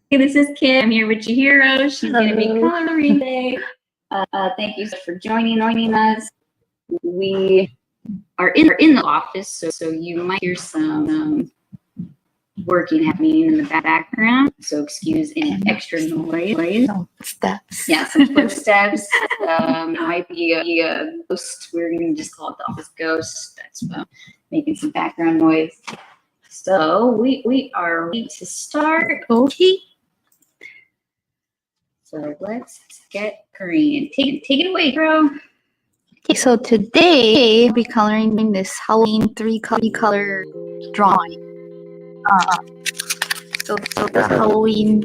Hey, this is Kim. I'm here with Chihiro. She's going to be coloring today. Thank you for joining us. We are in the office, so you might hear some working happening in the background. So excuse any extra noise. Steps. Yeah, some footsteps. Might be a ghost. We're going to just call it the office ghost. That's making some background noise. So we are ready to start. Okay. So let's get green. Take it away, bro. Okay, so today I'll be coloring this Halloween three color drawing. So the Halloween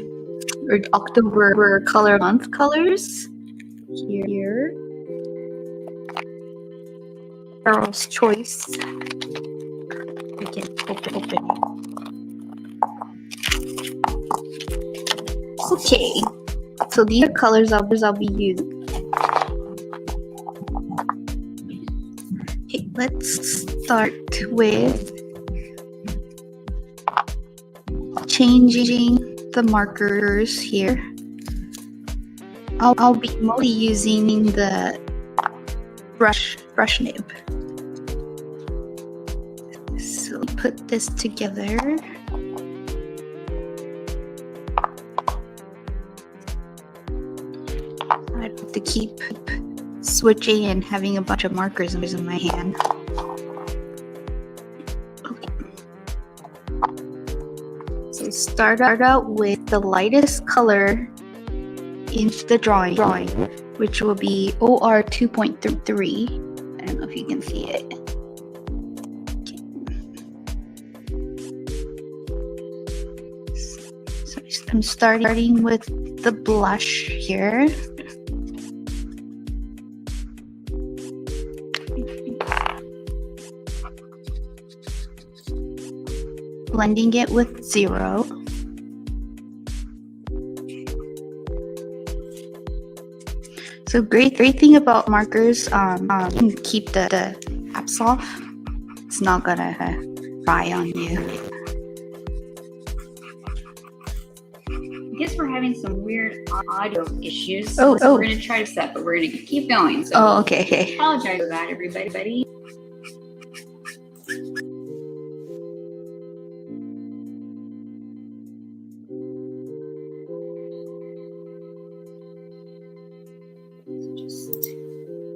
or October color month colors here. Carol's choice. We can open. Okay. So these are colors I'll be using. Okay, let's start with changing the markers here. I'll be mostly using the brush nib. So put this together. I have to keep switching and having a bunch of markers in my hand. Okay. So start out with the lightest color in the drawing, which will be OR 2.3. I don't know if you can see it. Okay. So I'm starting with the blush here. Blending it with 0. So great thing about markers, you can keep the caps off. It's not gonna dry on you. I guess we're having some weird audio issues. So we're gonna try to stop, but we're gonna keep going. So okay. Apologize for that, everybody.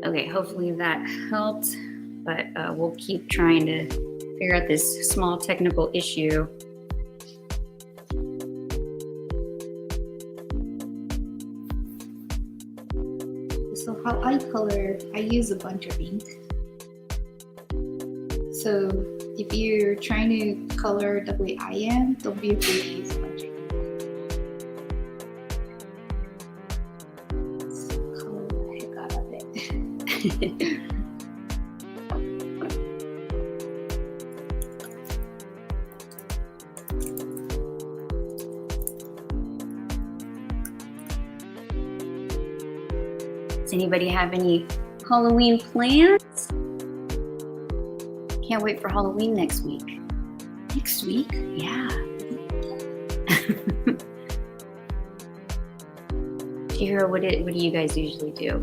Okay, hopefully that helped, but we'll keep trying to figure out this small technical issue. So how I color, I use a bunch of ink. So if you're trying to color the way I am, don't be afraid to use a bunch of ink. Color the heck out of it. Does anybody have any Halloween plans? Can't wait for Halloween next week. Next week? Yeah. Chihiro, what do you guys usually do?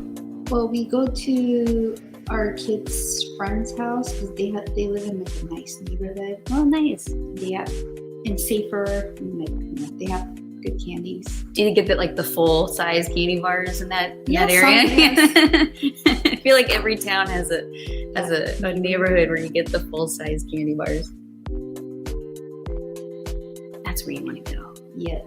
Well, we go to our kids' friend's house because they live in like a nice neighborhood. Oh, nice. And safer. And like, they have good candies. Do you get like the full size candy bars in that area? Yes. I feel like every town has a neighborhood where you get the full size candy bars. That's where you want to go. Yeah.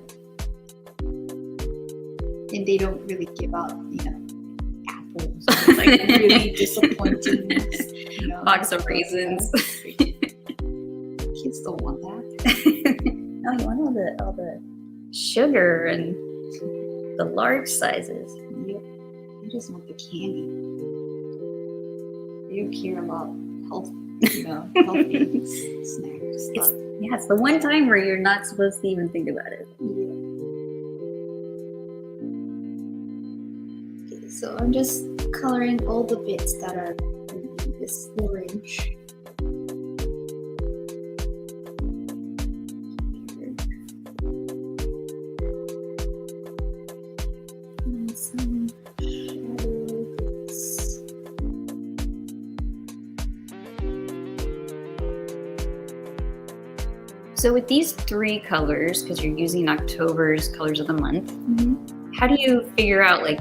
And they don't really give out, apples. So it's like really disappointing. Box of raisins. Kids don't want that. No, you want all the sugar and the large sizes. Yep. I just want the candy. They don't care about health, healthy snacks. It's the one time where you're not supposed to even think about it. Yeah. Okay, so I'm just coloring all the bits that are this orange. So with these 3 colors, because you're using October's colors of the month, how do you figure out like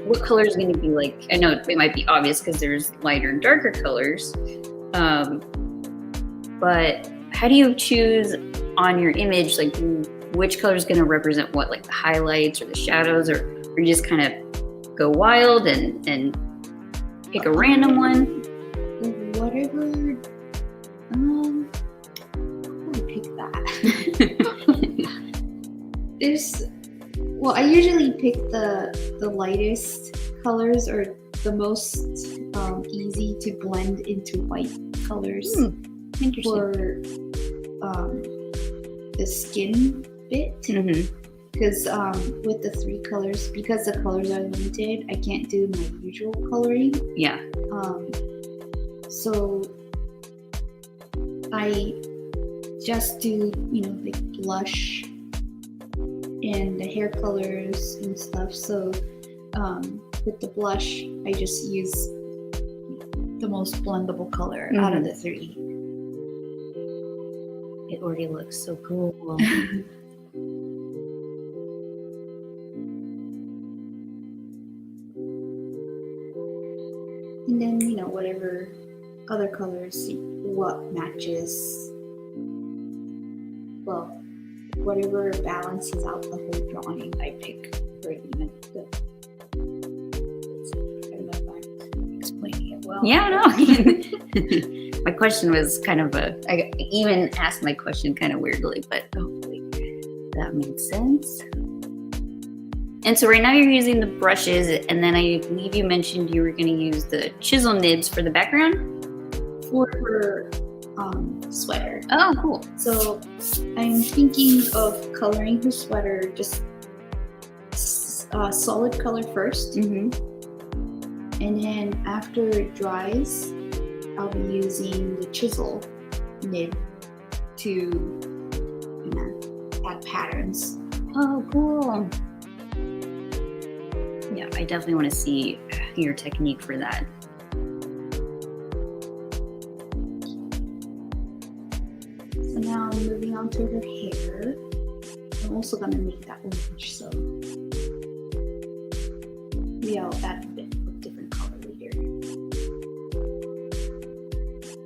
what color is going to be like? I know it might be obvious because there's lighter and darker colors, but how do you choose on your image like which color is going to represent what, like the highlights or the shadows, or you just kind of go wild and pick a random one? Whatever. I pick that. I usually pick the lightest colors or the most easy to blend into white colors for the skin bit. Because with the 3 colors, because the colors are limited, I can't do my usual coloring. Yeah. So I just do, like blush and the hair colors and stuff. So with the blush, I just use the most blendable color out of the 3. It already looks so cool. And then, whatever other colors, what matches, whatever balances out the whole drawing, I pick for even the. I don't know if I'm explaining it well. Yeah, no. My question was kind of I even asked my question kind of weirdly, but hopefully that made sense. And so right now you're using the brushes, and then I believe you mentioned you were going to use the chisel nibs for the background? For her sweater. Oh, cool. So I'm thinking of coloring her sweater just solid color first. And then after it dries, I'll be using the chisel nib to add patterns. Oh, cool. Yeah, I definitely want to see your technique for that. So now I'm moving on to her hair. I'm also going to make that orange, so I'll add a bit of different color later.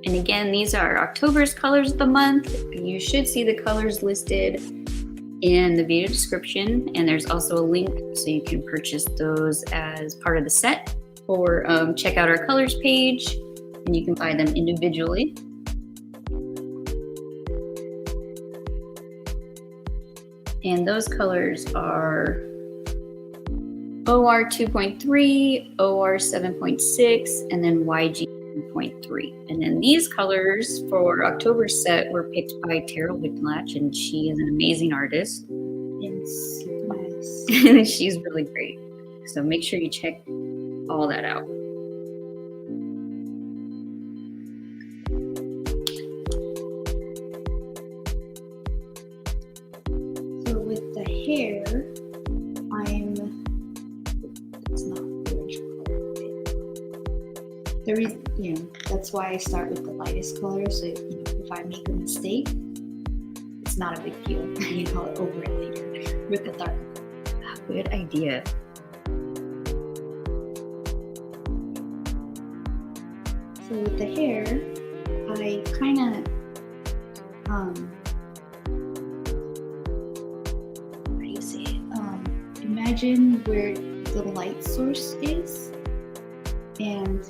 And again, these are October's colors of the month. You should see the colors listed in the video description, and there's also a link so you can purchase those as part of the set, or check out our colors page and you can buy them individually. And those colors are OR 2.3, OR 7.6, and then YG 2.3. And then these colors for October's set were picked by Tara Whitlatch, and she is an amazing artist. It's nice. And she's really great. So make sure you check all that out. So with the hair, it's not orange color. That's why I start with the lightest color. So if I make a mistake, it's not a big deal. You can color over it later with the darker color. Good idea. So with the hair, I kind of how do you say it? Imagine where the light source is, and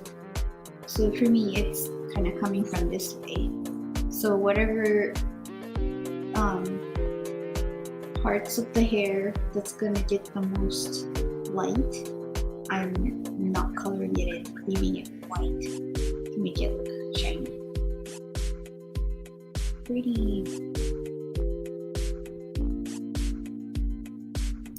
so for me, it's kind of coming from this way. So whatever parts of the hair that's gonna get the most light, I'm not coloring it in, leaving it white to make it look shiny. Pretty.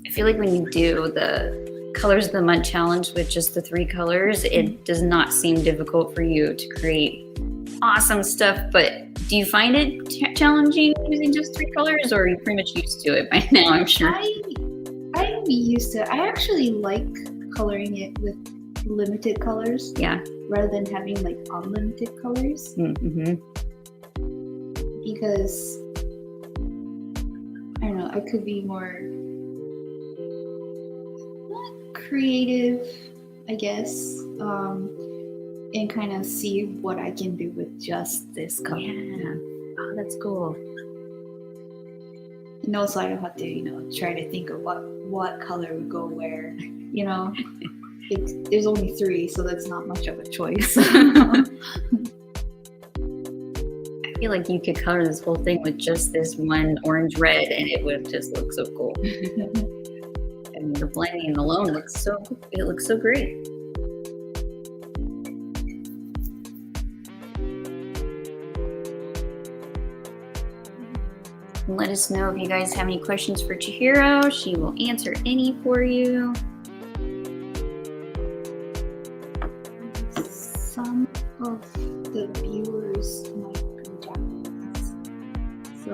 I feel like when you do the colors of the month challenge with just the 3 colors, it does not seem difficult for you to create awesome stuff. But do you find it challenging using just 3 colors, or are you pretty much used to it by now? I'm sure. I'm used to it. I actually like coloring it with limited colors. Yeah. Rather than having like unlimited colors. Mm-hmm. because I don't know, I could be more creative, I guess, and kind of see what I can do with just this color. Yeah. Oh, that's cool. And also I don't have to, try to think of what color would go where, there's only 3, so that's not much of a choice. I feel like you could color this whole thing with just this one orange red and it would just look so cool. And the blending alone looks so great. Let us know if you guys have any questions for Chihiro. She will answer any for you. Some of the viewers might be Japanese, so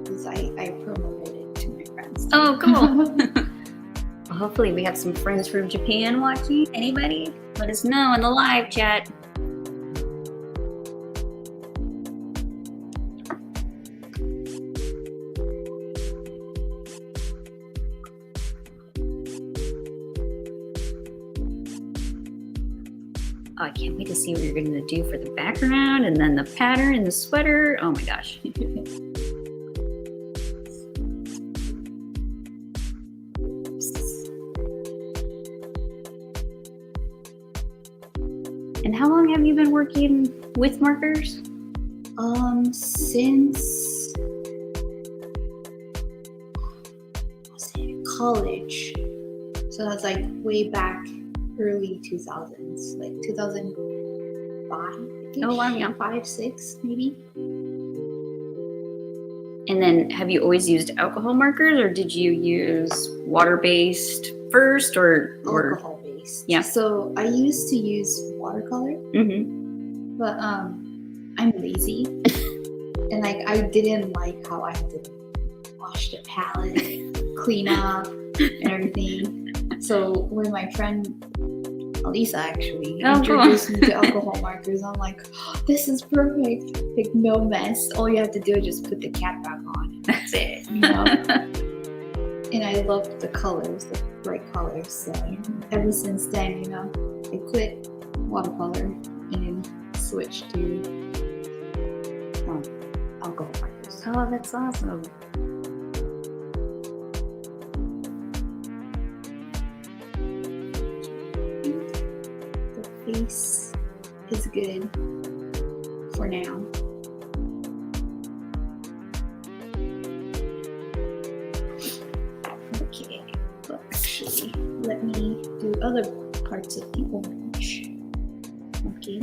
because I promoted it to my friends. Oh, cool. Well, hopefully we have some friends from Japan watching. Anybody? Let us know in the live chat. Oh, I can't wait to see what you're going to do for the background and then the pattern and the sweater. Oh my gosh. And how long have you been working with markers? Since college. So that's like way back early 2000s, like 2005. Oh, wow, yeah. 5, 6, maybe. And then have you always used alcohol markers or did you use water-based first or Alcohol based. Yeah. So I used to use watercolor, Mm-hmm. but I'm lazy. And like I didn't like how I had to wash the palette, clean up and everything. So when my friend Alisa actually introduced me to alcohol markers, I'm like, oh, this is perfect. Like no mess. All you have to do is just put the cap back on. That's it. And I loved the colors, the bright colors. So ever since then, I quit watercolor and then switched to alcohol markers. Oh, that's awesome. The face is good for now. Okay, but actually, let me do other parts of the orange. Okay.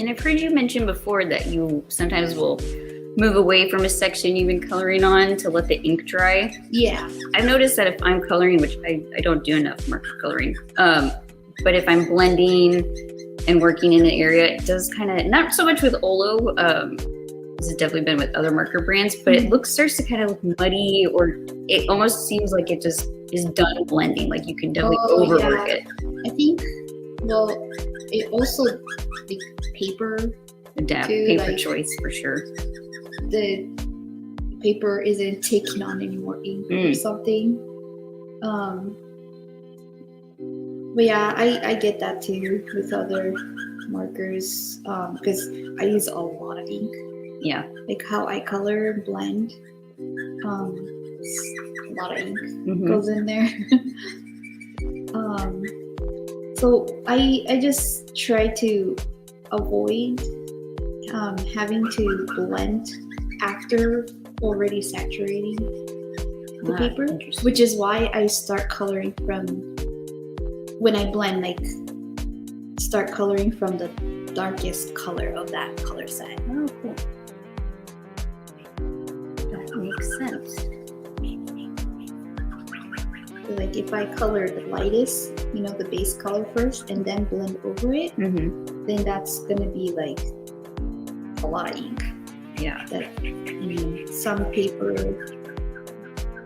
And I've heard you mention before that you sometimes will move away from a section you've been coloring on to let the ink dry. Yeah. I've noticed that if I'm coloring, which I don't do enough marker coloring, but if I'm blending and working in an area, it does kind of, not so much with Olo, this has definitely been with other marker brands, but it starts to kind of look muddy, or it almost seems like it just is done blending, like you can definitely overwork it. I think, well, it also, the paper, Paper choice for sure. The paper isn't taking on any more ink or something. But yeah, I get that too with other markers because I use a lot of ink. Yeah. Like how I color and blend, a lot of ink goes in there. So I just try to avoid having to blend after already saturating the paper, which is why I start coloring from when I blend, like start coloring from the darkest color of that color set. Oh, cool. That makes sense. So like if I color the lightest, the base color first and then blend over it, then that's gonna be like a lot of ink. Yeah. That some paper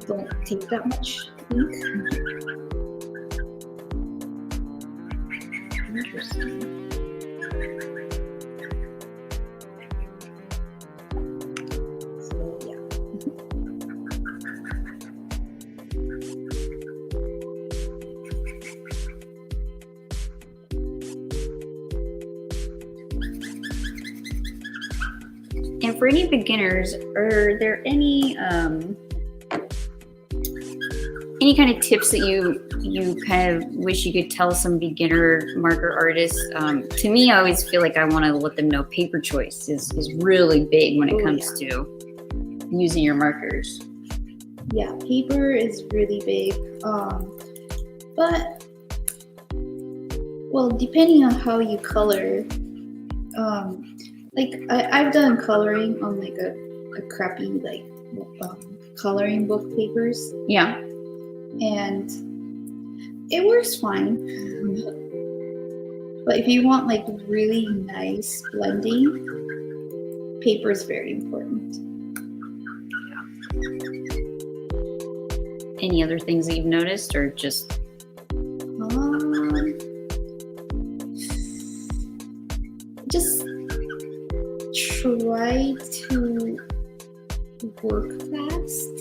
don't take that much ink. Interesting. So yeah. And for any beginners, are there any kind of tips that you kind of wish you could tell some beginner marker artists? To me, I always feel like I want to let them know paper choice is really big when it comes to using your markers. Yeah, paper is really big. But well, depending on how you color, like I've done coloring on like a crappy like coloring book papers. Yeah. And it works fine. But if you want like really nice blending, paper is very important. Any other things that you've noticed, or just just try to work fast.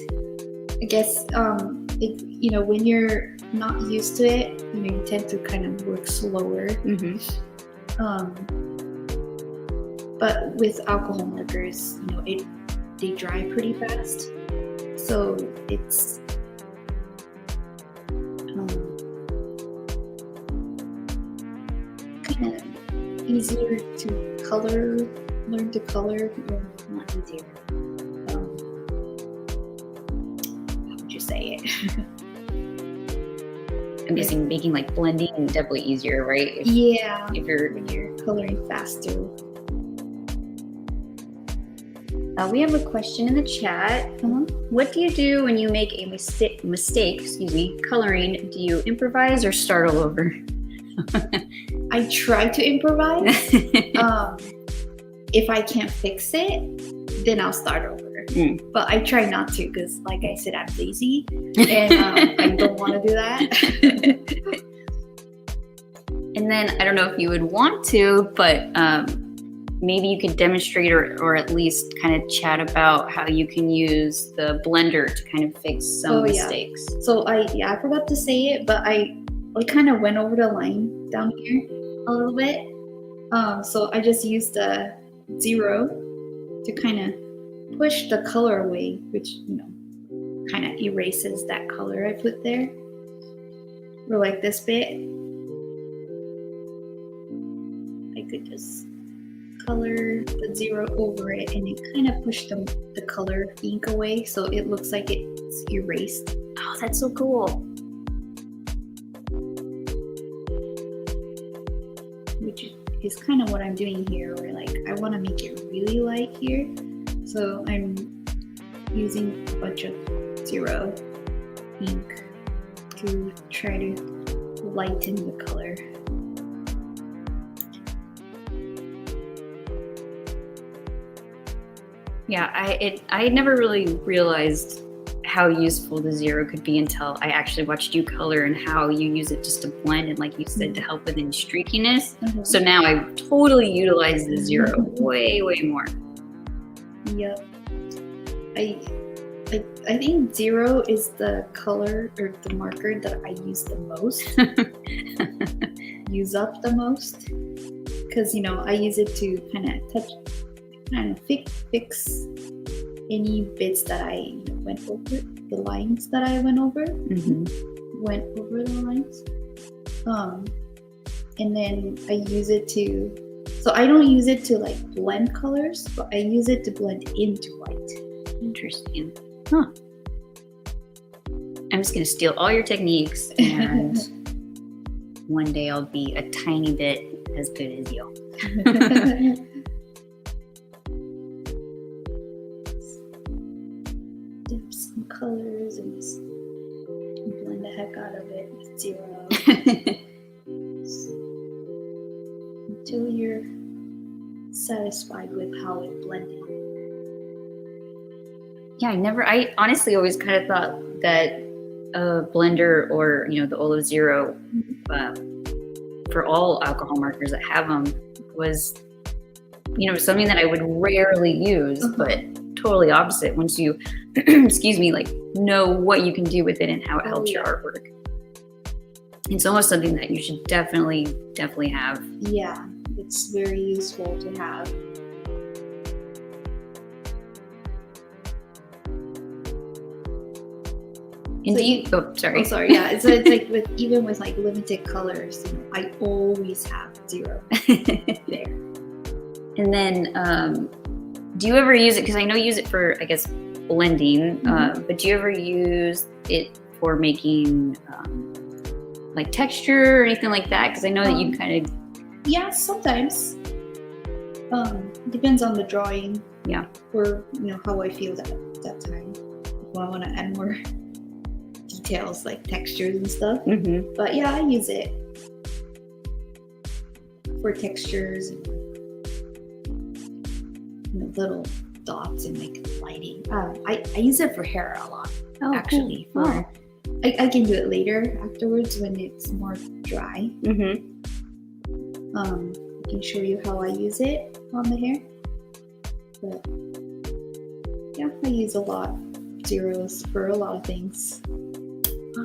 I guess when you're not used to it, you tend to kind of work slower. Mm-hmm. But with alcohol markers, they dry pretty fast, so it's kind of easier to learn to color. Well, not easier. How would you say it? I'm guessing making like blending definitely easier, right? If You're coloring faster. We have a question in the chat. What do you do when you make a mistake, coloring? Do you improvise or start all over? I try to improvise. If I can't fix it, then I'll start over. But I try not to, because like I said, I'm lazy and I don't want to do that. And then I don't know if you would want to, but maybe you could demonstrate or at least kind of chat about how you can use the blender to kind of fix some mistakes. Yeah. So I forgot to say it, but I kind of went over the line down here a little bit. So I just used the 0 to kind of push the color away, which kind of erases that color I put there. Or like this bit, I could just color the 0 over it, and it kind of pushed the color ink away, so it looks like it's erased. Oh, that's so cool. Which is kind of what I'm doing here, where like I want to make it really light here, so I'm using a bunch of 0 ink to try to lighten the color. Yeah, I never really realized how useful the 0 could be until I actually watched you color and how you use it just to blend and, like you said, to help with any streakiness. Mm-hmm. So now I totally utilize the 0 way more. Yep. I think 0 is the color or the marker that I use the most. Use up the most, because I use it to kind of fix any bits that I went over, the lines that I went over. Went over the lines. And then I use it so I don't use it to like blend colors, but I use it to blend into white. Interesting. Huh. I'm just gonna steal all your techniques, and one day I'll be a tiny bit as good as you. Dip some colors and just blend the heck out of it with 0 until you're satisfied with how it blended. Yeah, I honestly always kind of thought that a blender or the OLOween for all alcohol markers that have them was, something that I would rarely use, but totally opposite once you, excuse me, like know what you can do with it and how it helps your artwork. It's almost something that you should definitely have. Yeah, it's very useful to have. Indeed. Sorry. Yeah, so it's like even with like limited colors, I always have 0 there. And then, do you ever use it? Because I know you use it for, I guess, blending. But do you ever use it for making like texture or anything like that? Because I know that you kind of. Yeah, sometimes. Depends on the drawing. Yeah. Or how I feel that time. If I want to add more details like textures and stuff. But yeah, I use it for textures and little dots and like lighting. I use it for hair a lot. Actually. Cool. I can do it later afterwards when it's more dry. I can show you how I use it on the hair. But yeah, I use a lot zeros for a lot of things.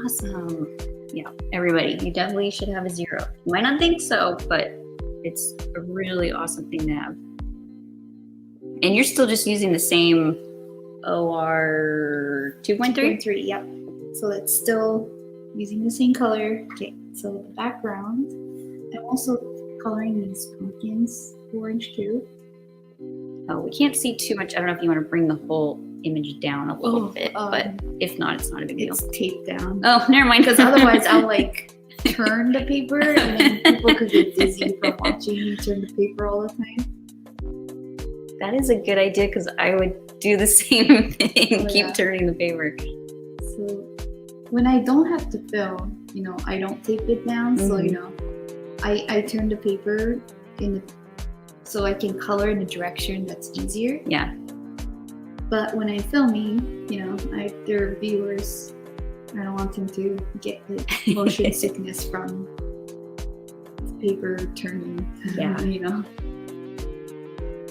Awesome. Yeah, everybody, you definitely should have a 0. You might not think so, but it's a really awesome thing to have. And you're still just using the same OR 2.3? 2.3, yep. So it's still using the same color. Okay, so the background. I'm also coloring these pumpkins orange too. Oh, we can't see too much. I don't know if you want to bring the whole image down a little bit, but if not, it's not a big deal. It's taped down. Oh, never mind. Because otherwise I'll like turn the paper and then people could get dizzy from watching you turn the paper all the time. That is a good idea because I would do the same thing, keep turning the paper. So when I don't have to film, I don't tape it down. So, I turn the paper so I can color in a direction that's easier. Yeah. But when I'm filming, there are viewers, I don't want them to get like motion sickness from paper turning. Yeah.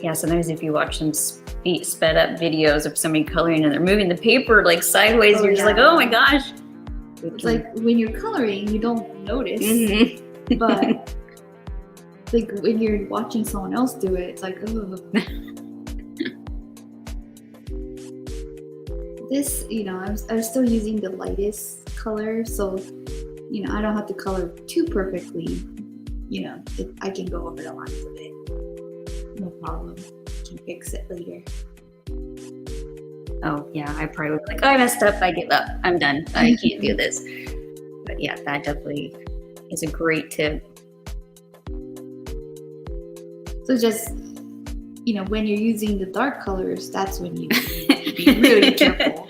Yeah, sometimes if you watch some sped up videos of somebody coloring and they're moving the paper like sideways, you're just like, oh my gosh. It's like when you're coloring, you don't notice. But like when you're watching someone else do it, it's like, oh. This, I'm still using the lightest color, so, I don't have to color too perfectly. I can go over the lines of it. No problem. I can fix it later. Oh, yeah, I probably would be like, oh, I messed up. I give up. I'm done. I can't do this. But yeah, that definitely is a great tip. So just, when you're using the dark colors, that's when you need to be really careful.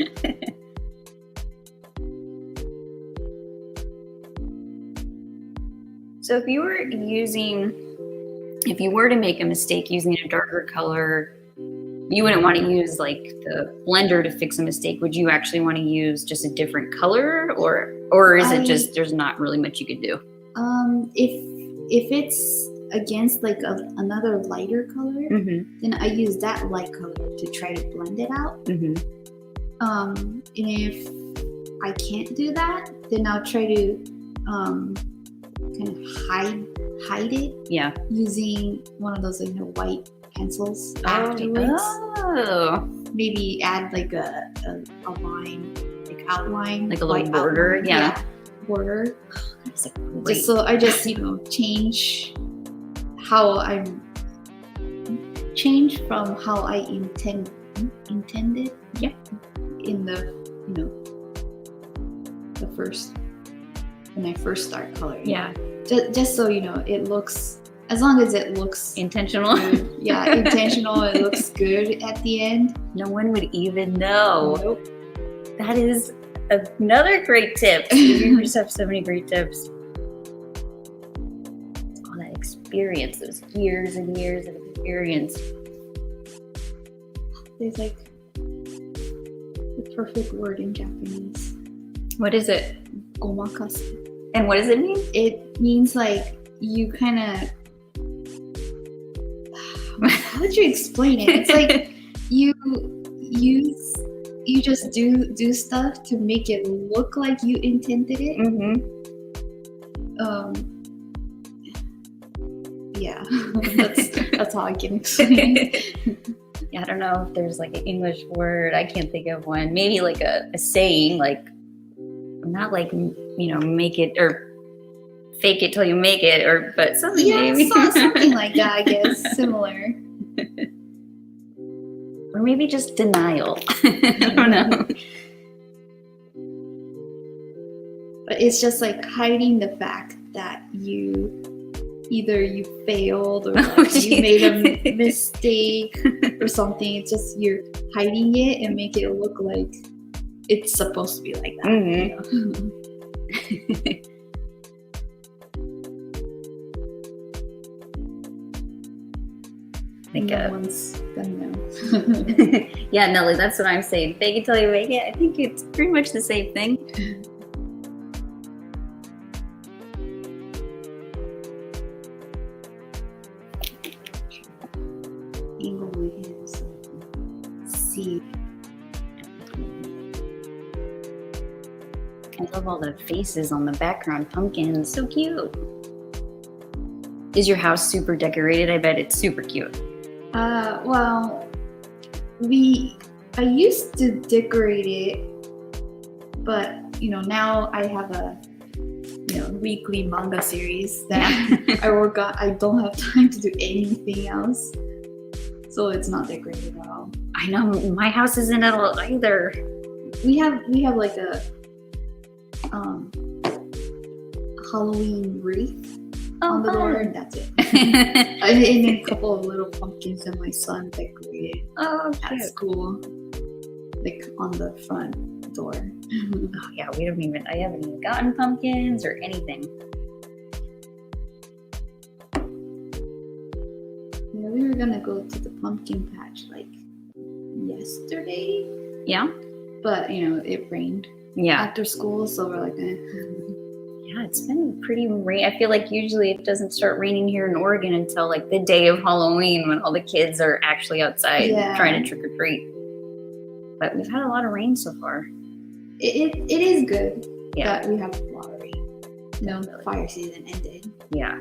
So if you were to make a mistake using a darker color, you wouldn't want to use like the blender to fix a mistake. Would you actually want to use just a different color, or is it just there's not really much you could do? If it's against like another lighter color, then I use that light color to try to blend it out. And if I can't do that, then I'll try to kind of hide it. Yeah. Using one of those white pencils afterwards. Oh. Maybe add like a line, like outline, like a little border. Outline. Yeah. Border. That's great. Just so I just change how from how I intended. Yeah. In the the first when I first start coloring. Yeah. Just so it looks, as long as it looks intentional. Good. Yeah, intentional. It looks good at the end. No one would even know. Nope. That is another great tip. You just have so many great tips. All that experience, those years and years of experience. There's like the perfect word in Japanese. What is it? Omakasu. And what does it mean? It means like you kind of, how would you explain it? It's like you just do stuff to make it look like you intended it. Yeah, that's how I can explain it. Yeah, I don't know if there's like an English word. I can't think of one. Maybe like a saying, like not like, make it or fake it till you make it, or but something maybe. Something like that, I guess, similar. Or maybe just denial. I don't know. But it's just like hiding the fact that either you failed or like you made a mistake or something. It's just you're hiding it and make it look like it's supposed to be like that. No one's gonna know. Yeah, Nelly, that's what I'm saying. Fake it till you make it. I think it's pretty much the same thing. See. I love all the faces on the background pumpkins. So cute. Is your house super decorated? I bet it's super cute. Well, I used to decorate it, but now I have a weekly manga series that I work on. I don't have time to do anything else, so it's not decorated at all. I know my house isn't at all either. We have like a Halloween wreath on the door, and that's it. And a couple of little pumpkins that my son decorated at school, like on the front door. Oh yeah, I haven't even gotten pumpkins or anything. Yeah, we were gonna go to the pumpkin patch like yesterday. Yeah. But it rained. Yeah. After school, so we're like, Yeah, it's been pretty rain. I feel like usually it doesn't start raining here in Oregon until like the day of Halloween when all the kids are actually outside trying to trick or treat. But we've had a lot of rain so far. It is good that we have a lot of rain. The fire season ended. Yeah.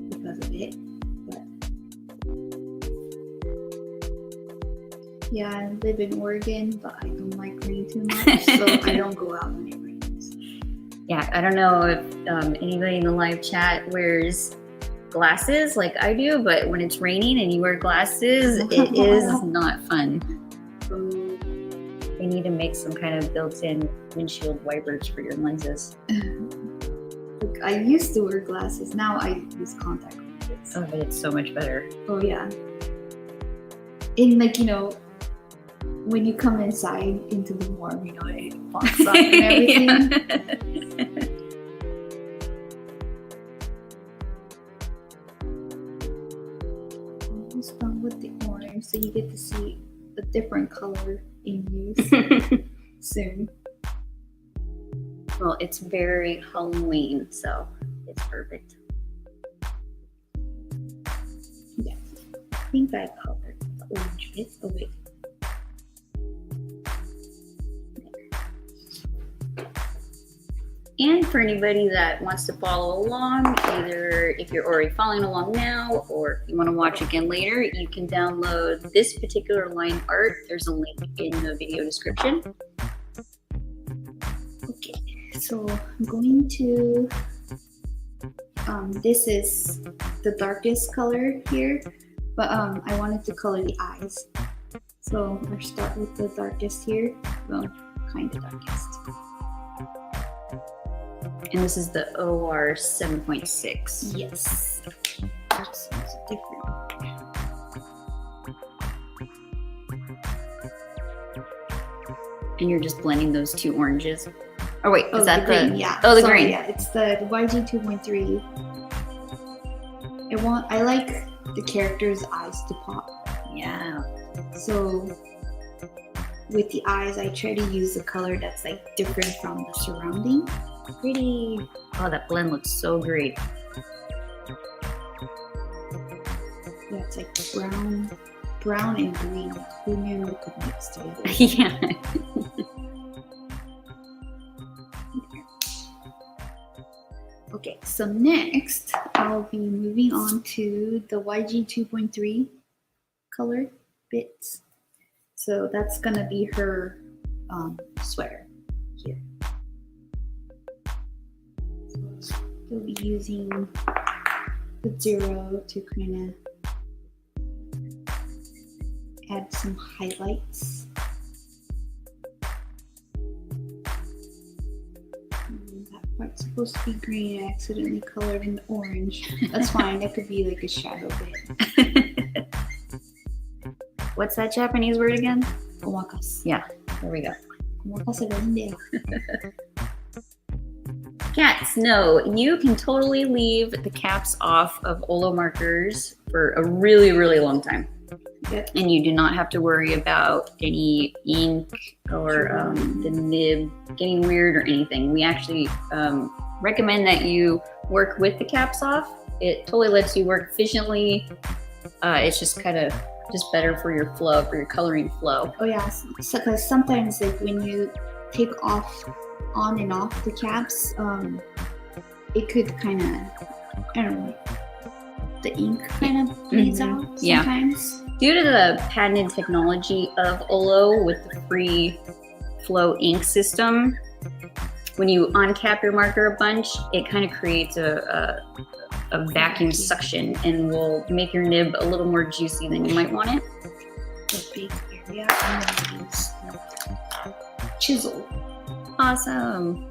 Because of it. But yeah, I live in Oregon, but I don't like rain too much, so I don't go out when it rains. Yeah, I don't know if anybody in the live chat wears glasses like I do, but when it's raining and you wear glasses, it is not fun. They need to make some kind of built-in windshield wipers for your lenses. Look, I used to wear glasses. Now I use contact lenses. Oh, but it's so much better. Oh, yeah. And when you come inside into the warm, it fogs up and everything. Almost done with the orange, so you get to see a different color in use soon. Well, it's very Halloween, so it's perfect. Yeah, I think I colored the orange bit. Oh wait. And for anybody that wants to follow along, either if you're already following along now or if you want to watch again later, you can download this particular line art. There's a link in the video description. Okay, so I'm going to, this is the darkest color here, but I wanted to color the eyes. So I'll start with the darkest here, well, kind of darkest. And this is the OR 7.6. Yes. Just use a different one. And you're just blending those two oranges. Oh wait, is that the green? Yeah. Oh, the Sorry, green. Yeah, it's the YG 2.3. I like the character's eyes to pop. Yeah. So with the eyes, I try to use a color that's like different from the surrounding. Pretty. Oh, that blend looks so great. Yeah, it's like brown and green. Who knew we could mix together? Yeah. Okay, so next I'll be moving on to the YG 2.3 color bits. So that's gonna be her sweater here. So we'll be using the 0 to kind of add some highlights. That part's supposed to be green. I accidentally colored in orange. That's fine. It could be like a shadow bit. What's that Japanese word again? Omakas. Yeah, there we go. Omakas de. Cats, no, you can totally leave the caps off of Olo markers for a really, really long time. Yep. And you do not have to worry about any ink or the nib getting weird or anything. We actually recommend that you work with the caps off. It totally lets you work efficiently. It's just kind of just better for your flow, for your coloring flow. Oh yeah, because sometimes like when you take off on and off the caps, it could kind of, I don't know, the ink kind of bleeds out sometimes. Due to the patented technology of Olo with the free flow ink system, when you uncap your marker a bunch, it kind of creates a vacuum suction and will make your nib a little more juicy than you might want it. The big area, I'm gonna use chisel. Awesome.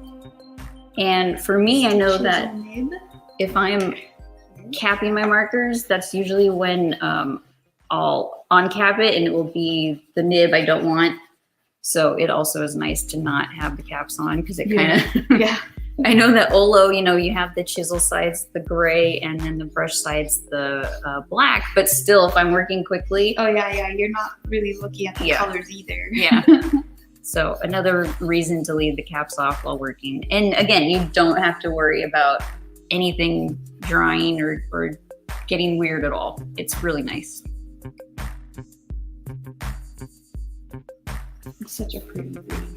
And for me, I know that nib. if I'm capping my markers, that's usually when I'll uncap it and it will be the nib I don't want. So it also is nice to not have the caps on because it kind of, yeah. I know that Olo, you know, you have the chisel sides, the gray, and then the brush sides, the black, but still if I'm working quickly. Oh yeah, you're not really looking at the colors either. Yeah. So another reason to leave the caps off while working. And again, you don't have to worry about anything drying or getting weird at all. It's really nice. It's such a pretty green.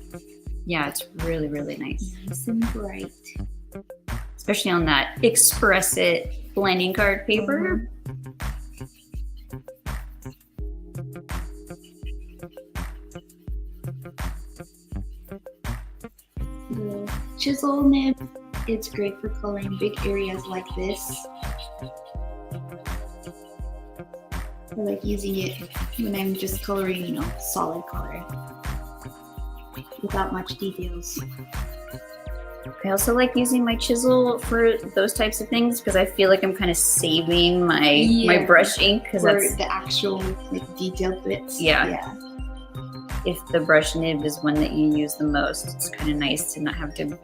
Yeah, it's really, really nice. Nice and bright. Especially on that Express It blending card paper. The chisel nib, it's great for coloring big areas like this. I like using it when I'm just coloring, you know, solid color without much details. I also like using my chisel for those types of things because I feel like I'm kind of saving my brush ink because that's the actual like detailed bits. Yeah. If the brush nib is one that you use the most, it's kind of nice to not have to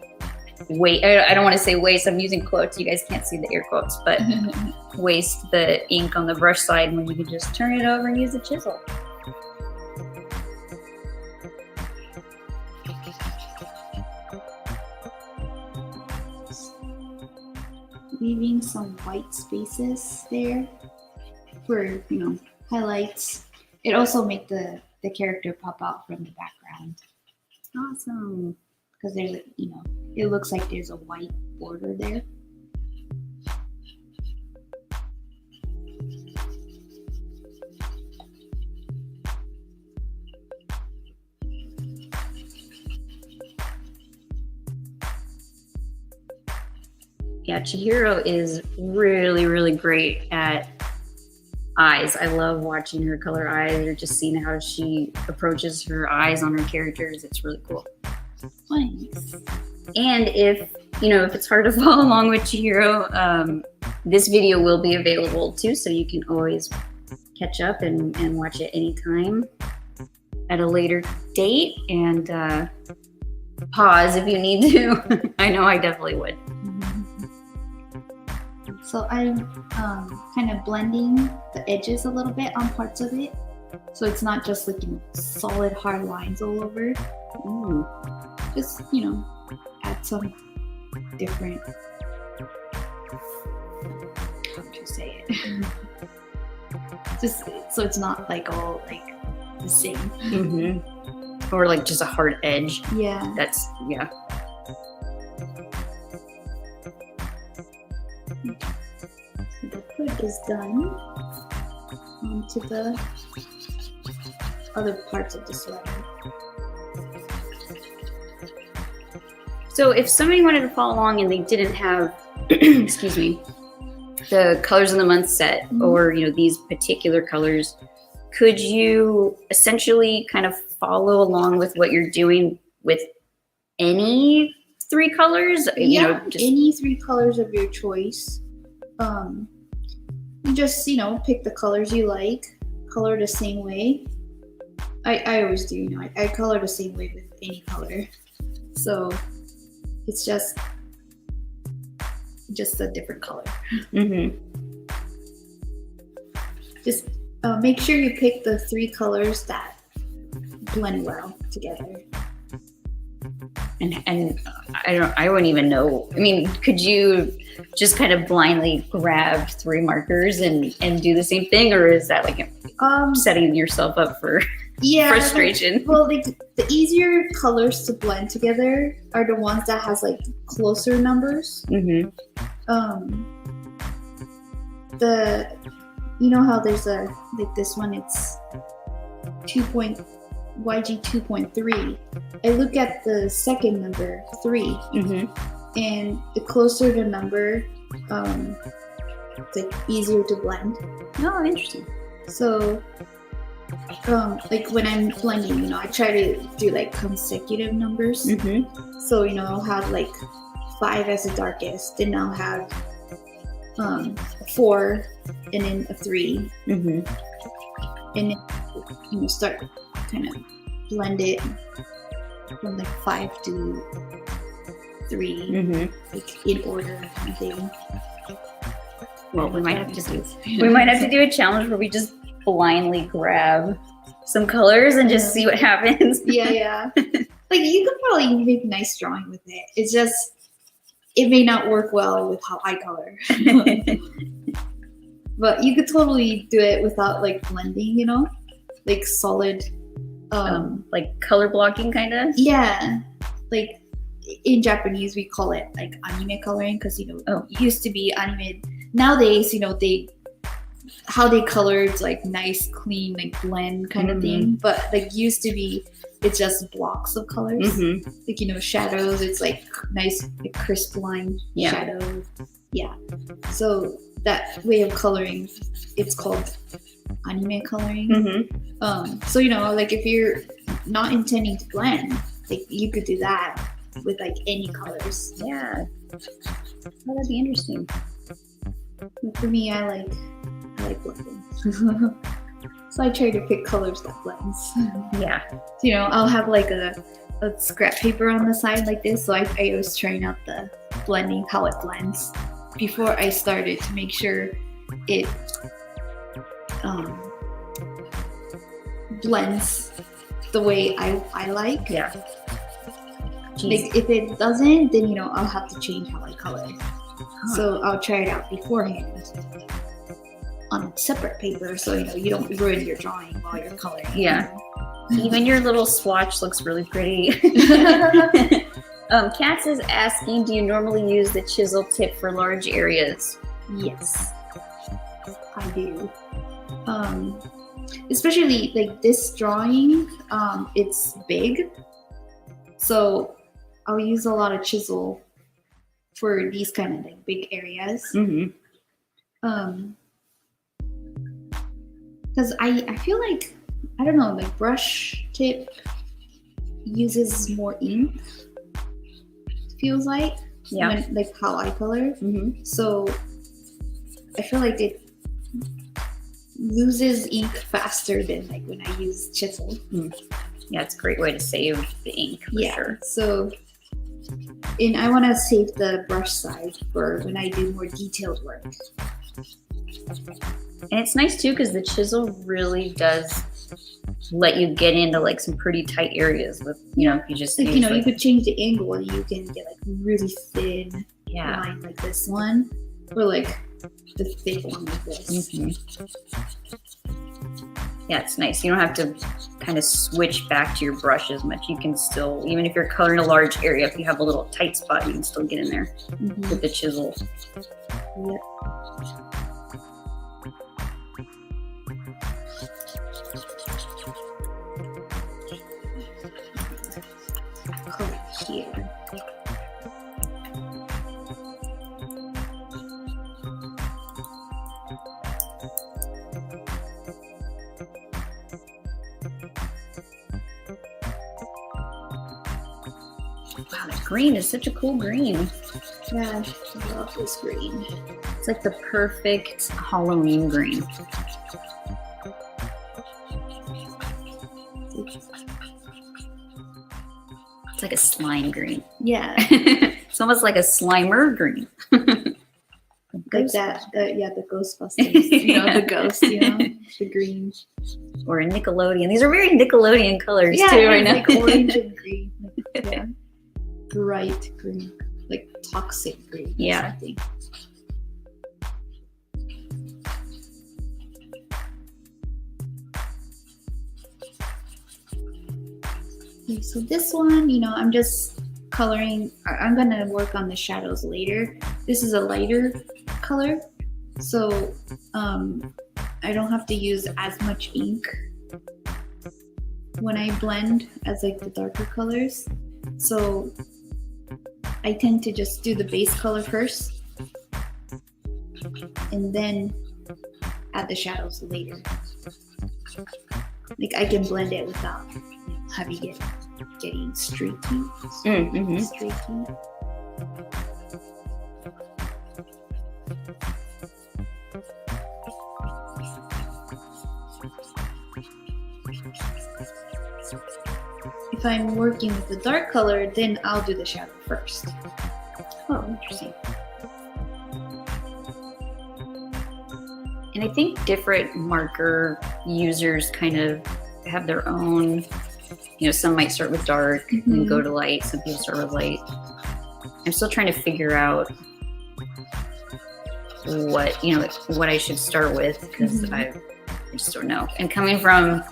wait. I don't want to say waste. I'm using quotes. You guys can't see the air quotes, but waste the ink on the brush side when you can just turn it over and use the chisel. Leaving some white spaces there for, you know, highlights. It also makes the character pop out from the background. Awesome. Because there's, you know, it looks like there's a white border there. Yeah, Chihiro is really, really great at eyes. I love watching her color eyes or just seeing how she approaches her eyes on her characters. It's really cool. Nice. And if it's hard to follow along with Chihiro, this video will be available too, so you can always catch up and watch it anytime at a later date and pause if you need to. I know I definitely would. So I'm kind of blending the edges a little bit on parts of it. So it's not just like, you know, solid hard lines all over. Just, you know, add some different how to say it. Just so it's not like all like the same. Mm-hmm. Or like just a hard edge. Yeah. That's, yeah. So the hood is done. Onto the other parts of the sweater. So if somebody wanted to follow along and they didn't have, excuse me, the colors of the month set, Mm-hmm. or, you know, these particular colors, could you essentially kind of follow along with what you're doing with any 3 colors? You know, just any 3 colors of your choice. You just, you know, pick the colors you like, color the same way. I always do, you know, I color the same way with any color. So it's just a different color. Mm-hmm. Just make sure you pick the 3 colors that blend well together. And I wouldn't even know. I mean, could you just kind of blindly grab 3 markers and do the same thing, or is that like setting yourself up for frustration? Well, like the easier colors to blend together are the ones that has like closer numbers. Mm-hmm. You know how there's a like this one, it's YG 2.3. I look at the second number 3, Mm-hmm. and the closer the number, it's like easier to blend. Oh, interesting. So, like when I'm blending, you know, I try to do like consecutive numbers. Mm-hmm. So, you know, I'll have like 5 as the darkest, then I'll have 4, and then a 3, Mm-hmm. and then, you know, start kind of blend it from like 5 to 3, Mm-hmm. like in order kind of thing. Well, we might have to do a challenge where we just blindly grab some colors and just see what happens. Yeah. Like you could probably make a nice drawing with it. It's just it may not work well with how I color. But you could totally do it without like blending, you know? Like solid like color blocking kind of. Yeah. Like in Japanese we call it like anime coloring, because, you know, it used to be anime. Nowadays, you know, how they colored like nice clean like blend kind of thing, but like used to be it's just blocks of colors. Like, you know, shadows, it's like nice like crisp line shadow. Yeah, so that way of coloring, it's called anime coloring. So, you know, like if you're not intending to blend, like you could do that with like any colors. Yeah, well, that'd be interesting. For me, I like blending. So I try to pick colors that blends. Yeah. So, you know, I'll have like a scrap paper on the side like this. So I was trying out the blending, how it blends before I started, to make sure it blends the way I like. Yeah. Like if it doesn't, then, you know, I'll have to change how I color. So I'll try it out beforehand on a separate paper, so, you know, you don't ruin your drawing while you're coloring. Yeah. Even your little swatch looks really pretty. Katz is asking, do you normally use the chisel tip for large areas? Yes, I do. Especially like this drawing, it's big, so I'll use a lot of chisel for these kind of like big areas. Because I feel like, I don't know, like brush tip uses more ink, feels like, when, like how I color. So I feel like it loses ink faster than like when I use chisel. Yeah, it's a great way to save the ink for sure. So, and I want to save the brush side for when I do more detailed work. And it's nice too, because the chisel really does let you get into like some pretty tight areas with, you know, if you just like, use, you know, like, you could change the angle and you can get like really thin yeah, line like this one, or like the thick one like this. Yeah, it's nice. You don't have to kind of switch back to your brush as much. You can still, even if you're coloring a large area, if you have a little tight spot, you can still get in there with the chisel. Yep. Color here. Wow, that green is such a cool green. Yeah, I love this green. It's like the perfect Halloween green. It's like a slime green. Yeah, It's almost like a Slimer green. like that. The Ghostbusters. Yeah. The ghost. The green. Or a Nickelodeon. These are very Nickelodeon colors too, Yeah, right now. like orange and green. Yeah, bright green, like toxic green. Yeah. I think. Okay, so this one, I'm just coloring. I'm gonna work on the shadows later. This is a lighter color, so I don't have to use as much ink when I blend as like the darker colors. So I tend to just do the base color first and then add the shadows later. Like I can blend it without having it getting streaky. Streaky. If I'm working with the dark color, then I'll do the shadow first. Oh, interesting. And I think different marker users kind of have their own, some might start with dark and then go to light. Some people start with light. I'm still trying to figure out what I should start with because I just don't know. And coming from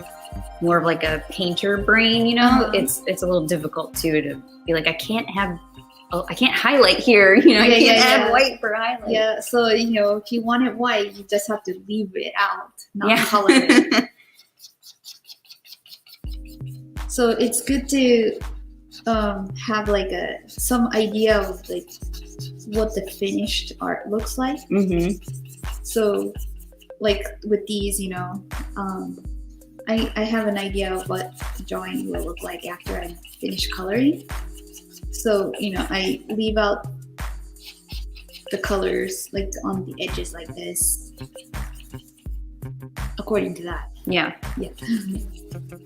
more of like a painter brain, it's a little difficult too to be like, I can't highlight here, I can't add white for highlight. Yeah, so if you want it white, you just have to leave it out, not color it. So it's good to have like some idea of like what the finished art looks like. So like with these, I have an idea of what the drawing will look like after I finish coloring. So, I leave out the colors like on the edges like this, according to that. Yeah. Yeah.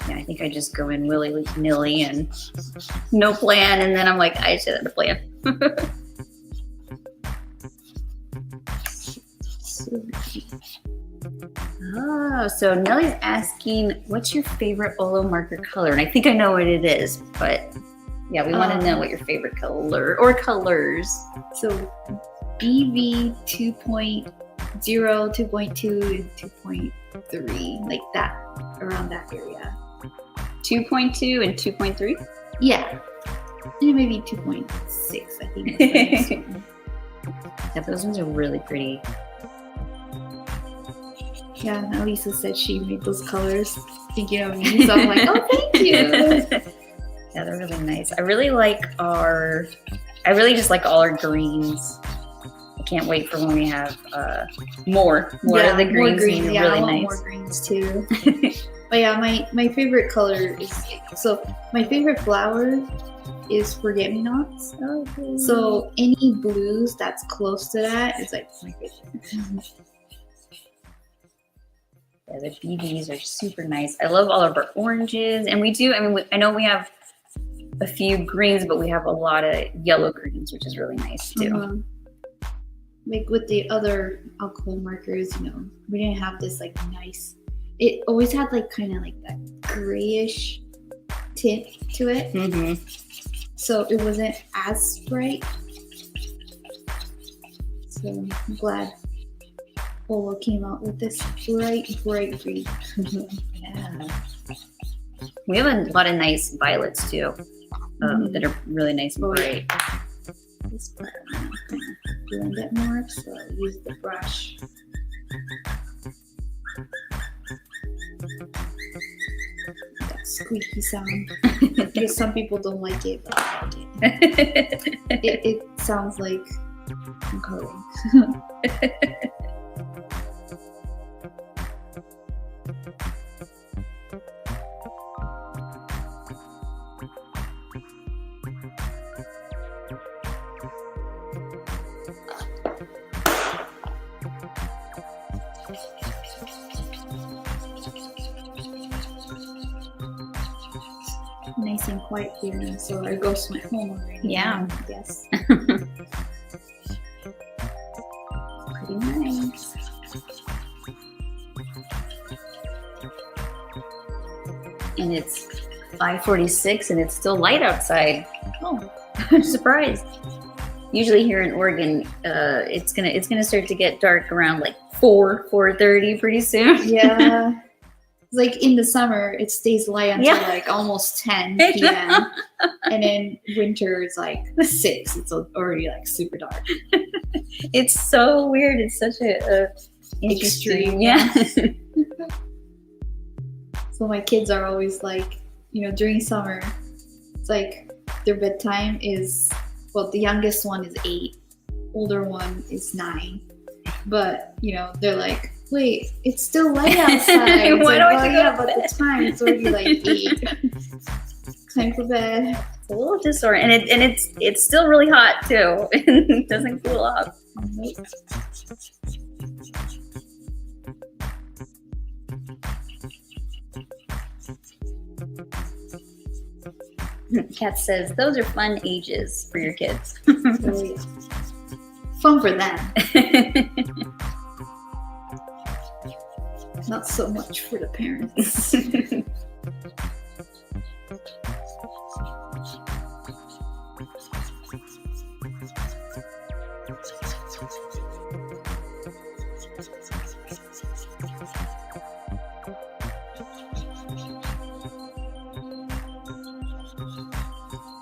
Yeah, I think I just go in willy-nilly and no plan, and then I'm like, I should have a plan. Oh, so Nellie's asking, what's your favorite Olo marker color? And I think I know what it is, but yeah, we want to know what your favorite color or colors. So BV 2.0, 2.2, and 2.3, like that, around that area. 2.2 and 2.3? Yeah. And maybe 2.6, I think. That's the next one. Yeah, those ones are really pretty. Yeah, and Elisa said she made those colors thinking of me, so I'm like, oh, thank you. Yeah, they're really nice. I really just like all our greens. I can't wait for when we have more of the greens. More greens. Yeah, really I want nice. more greens too. But yeah, my favorite color my favorite flower is forget-me-nots. Okay. So any blues that's close to that is like my favorite. Yeah, the BBs are super nice. I love all of our oranges, and I know we have a few greens, but we have a lot of yellow greens, which is really nice too. Like with the other alcohol markers, we didn't have this like nice. It always had like kind of like that grayish tint to it, so it wasn't as bright. So I'm glad Olo came out with this bright green. Yeah. We have a lot of nice violets too, that are really nice and bright. This part, I'm gonna blend it more, so I'll use the brush. That squeaky sound. Because some people don't like it, but I like it. It sounds like I'm coloring. Nice and quiet here now, so I go to my home already. Yeah. I guess. Pretty nice. And it's 5:46 and it's still light outside. Oh, I'm surprised. Usually here in Oregon, it's gonna start to get dark around like 4:30 pretty soon. Yeah. Like in the summer, it stays light until Yeah. like almost 10 p.m. And then winter is like 6. It's already like super dark. It's so weird. It's such a Extreme. interesting. Yeah. So my kids are always like, during summer, it's like their bedtime is, well, the youngest one is 8, older one is 9. But, they're like, wait, it's still light outside. It's Why like, do I have to go to but bed? the time it's already like 8. Time for bed. It's a little disoriented, and it's still really hot too. It doesn't cool off. Nope. Kat says those are fun ages for your kids. So, yeah. Fun for them. Not so much for the parents.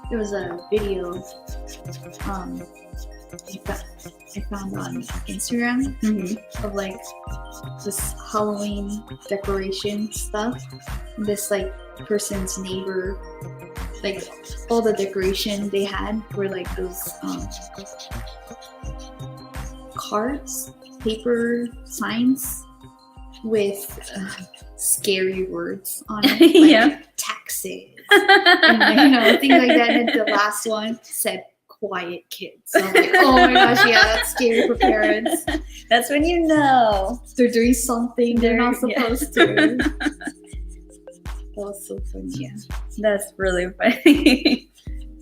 There was a video I found on Instagram of like this Halloween decoration stuff. This like person's neighbor, like all the decoration they had were like those cards, paper signs with scary words on it, like Yeah. taxes, and things like that. And the last one said quiet kids. So I'm like, oh my gosh, yeah, that's scary for parents. That's when you know. They're doing something they're not Yeah. supposed to. That was so funny. Yeah. That's really funny.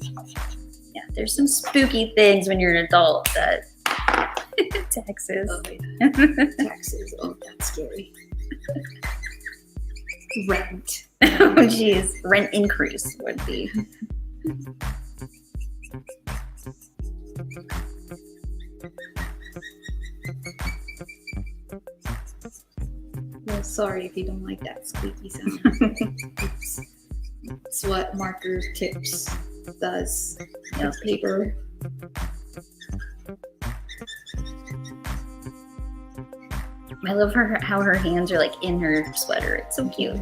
Yeah, there's some spooky things when you're an adult that taxes. Oh, yeah. Taxes. Oh, that's scary. Rent. Oh geez, rent increase would be. Well, sorry if you don't like that squeaky sound. It's what marker tips does Yep. with paper. I love how her hands are like in her sweater. It's so cute.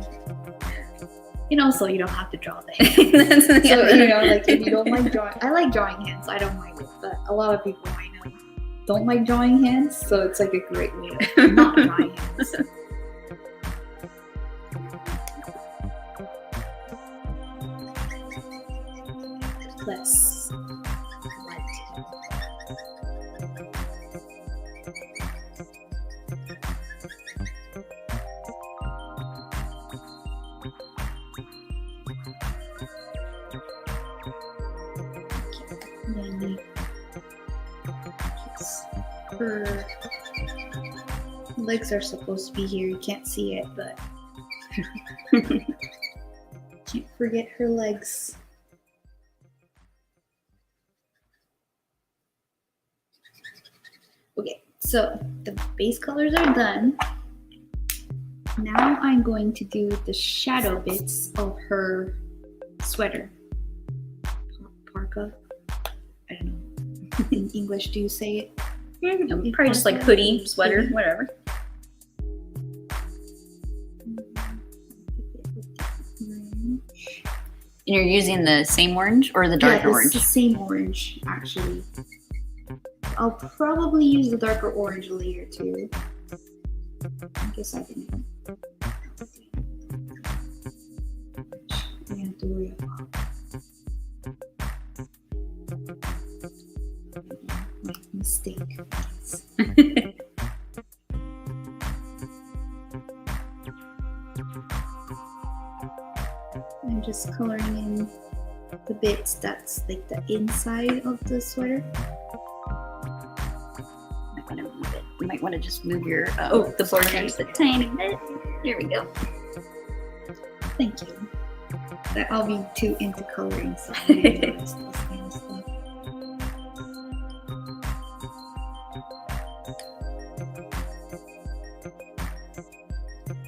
And also, you don't have to draw things. That's the So, other- like if you don't like drawing, I like drawing hands. I don't mind it, but a lot of people I know don't like drawing hands, so it's like a great way of not drawing hands. Let's then her legs are supposed to be here. You can't see it, but can't forget her legs. Okay, So the base colors are done. Now I'm going to do the shadow bits of her sweater. Parka? I don't know. In English, do you say it? Probably just like hoodie, sweater, whatever. And you're using the same orange or the darker It's orange? the same orange, actually. I'll probably use the darker orange layer too. I guess I didn't. I have to worry about mistake. I'm just coloring in the bits that's like the inside of the sweater. You might want to just move your the border just a tiny bit. There we go. Thank you. I'll be too into coloring, so I don't notice this kind of stuff.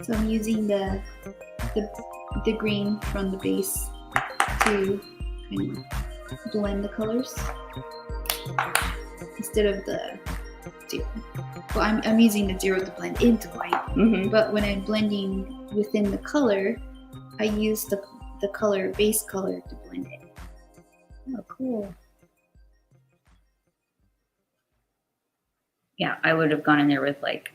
So I'm using the green from the base to kind of blend the colors instead of the 0. Well, I'm using the 0 to blend into white, but when I'm blending within the color, I use the color, base color, to blend it. Oh, cool. Yeah, I would have gone in there with like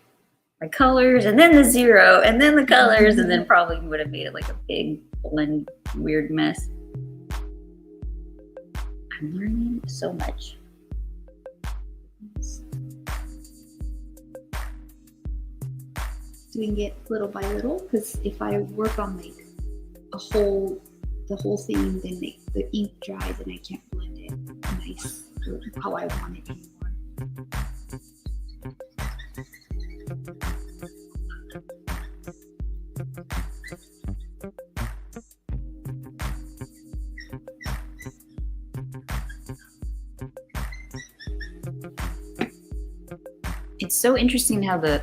my colors and then the 0 and then the colors and then probably would have made it like a big blend weird mess. I'm learning so much. Doing it little by little, because if I work on like the whole thing, then the ink dries and I can't blend it nice or how I want it anymore. It's so interesting how the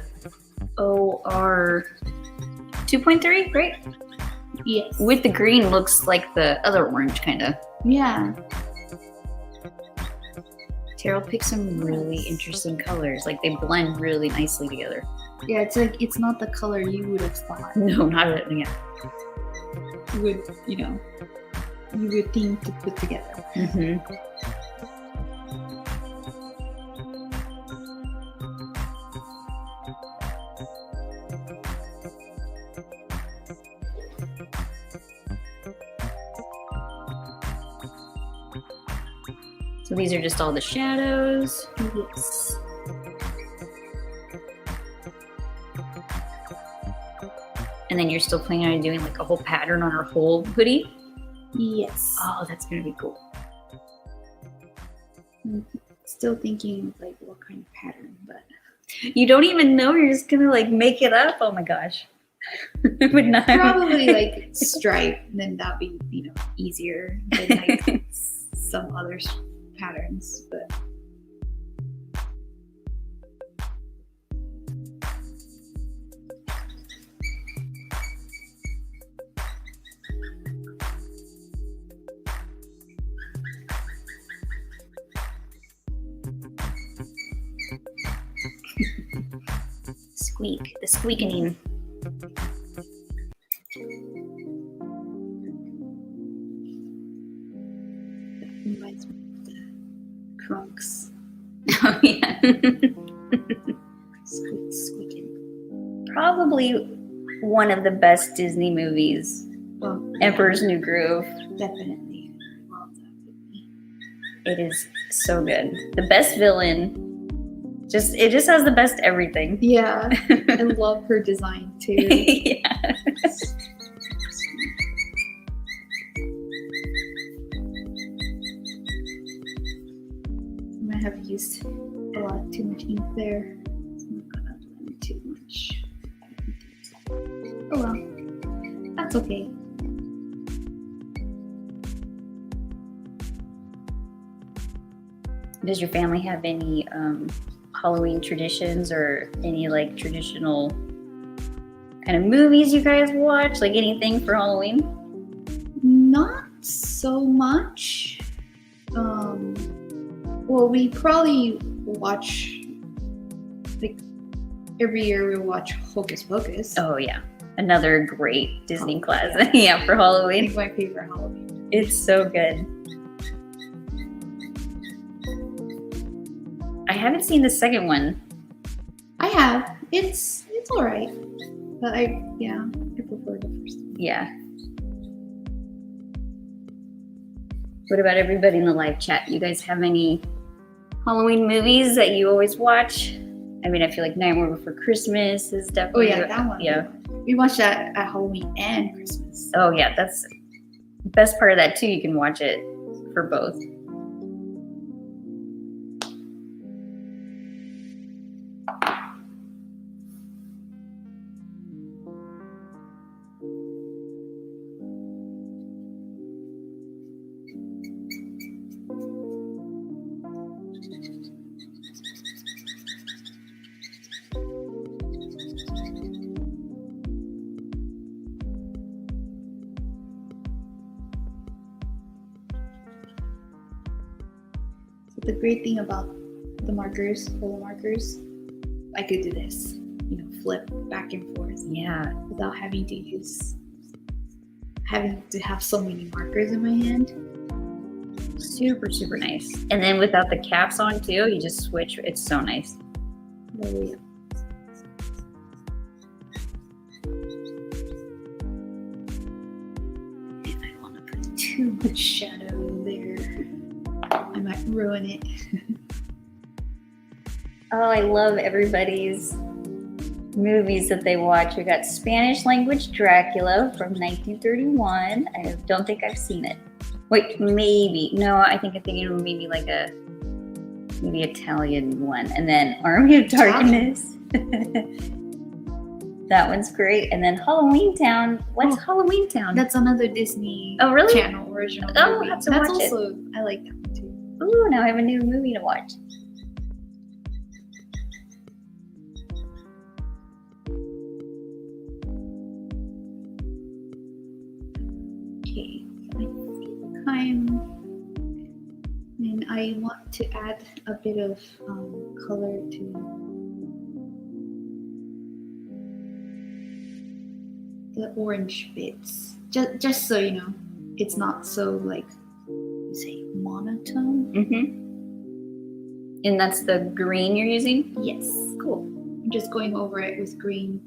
OR 2.3, right? Yes. With the green looks like the other orange kind of. Yeah. Terrell picked some really interesting colors. Like they blend really nicely together. Yeah, it's like it's not the color you would have thought. No, not it. Yeah. You would think to put together. Mm-hmm. So these are just all the shadows. Yes. And then you're still planning on doing like a whole pattern on her whole hoodie? Yes. Oh, that's gonna be cool. I'm still thinking of like what kind of pattern, but You don't even know, you're just gonna like make it up. Oh my gosh. Would not probably like stripe, then that'd be easier than like some other patterns, but squeak, the squeakening. reminds me of the Crunks. Oh yeah. Squeaking. Probably one of the best Disney movies. Well, Emperor's New Groove. definitely. Love that movie. It is so good. The best villain. It just has the best everything. Yeah, I love her design too. Yeah. I might have used too much ink there. I'm not gonna blend too much. Oh well, that's okay. Does your family have any Halloween traditions or any like traditional kind of movies you guys watch? Like anything for Halloween? Not so much. Well, we probably watch, like, every year we watch Hocus Pocus. Oh yeah, another great Disney Oh, classic. Yeah, for Halloween. It's my favorite Halloween. It's so good. I haven't seen the second one. I have. It's all right, but I prefer the first one. Yeah. What about everybody in the live chat? You guys have any Halloween movies that you always watch? I mean, I feel like Nightmare Before Christmas is Oh definitely. yeah, that one. Yeah. We watched that at Halloween and Christmas. Oh yeah, that's the best part of that too. You can watch it for both. So the great thing about the markers, polo markers, I could do this, flip back and forth Yeah. without having to have so many markers in my hand. Super, super nice. And then without the caps on too, you just switch. It's so nice. Oh yeah. And I don't want to put too much shadow there. I might ruin it. Oh, I love everybody's movies that they watch. We got Spanish language Dracula from 1931. I don't think I've seen it. Wait, maybe. No, I think I'm thinking of maybe like maybe Italian one. And then Army of Darkness. That one's great. And then Halloween Town. What's Halloween Town? That's another Disney Oh, really? Channel original Oh, movie. I'll have to That's watch it. also, I like that one too. Ooh, now I have a new movie to watch. Okay, and I want to add a bit of color to the orange bits, just so you know, it's not so like monotone. Mm-hmm. And that's the green you're using? Yes, Cool. I'm just going over it with green.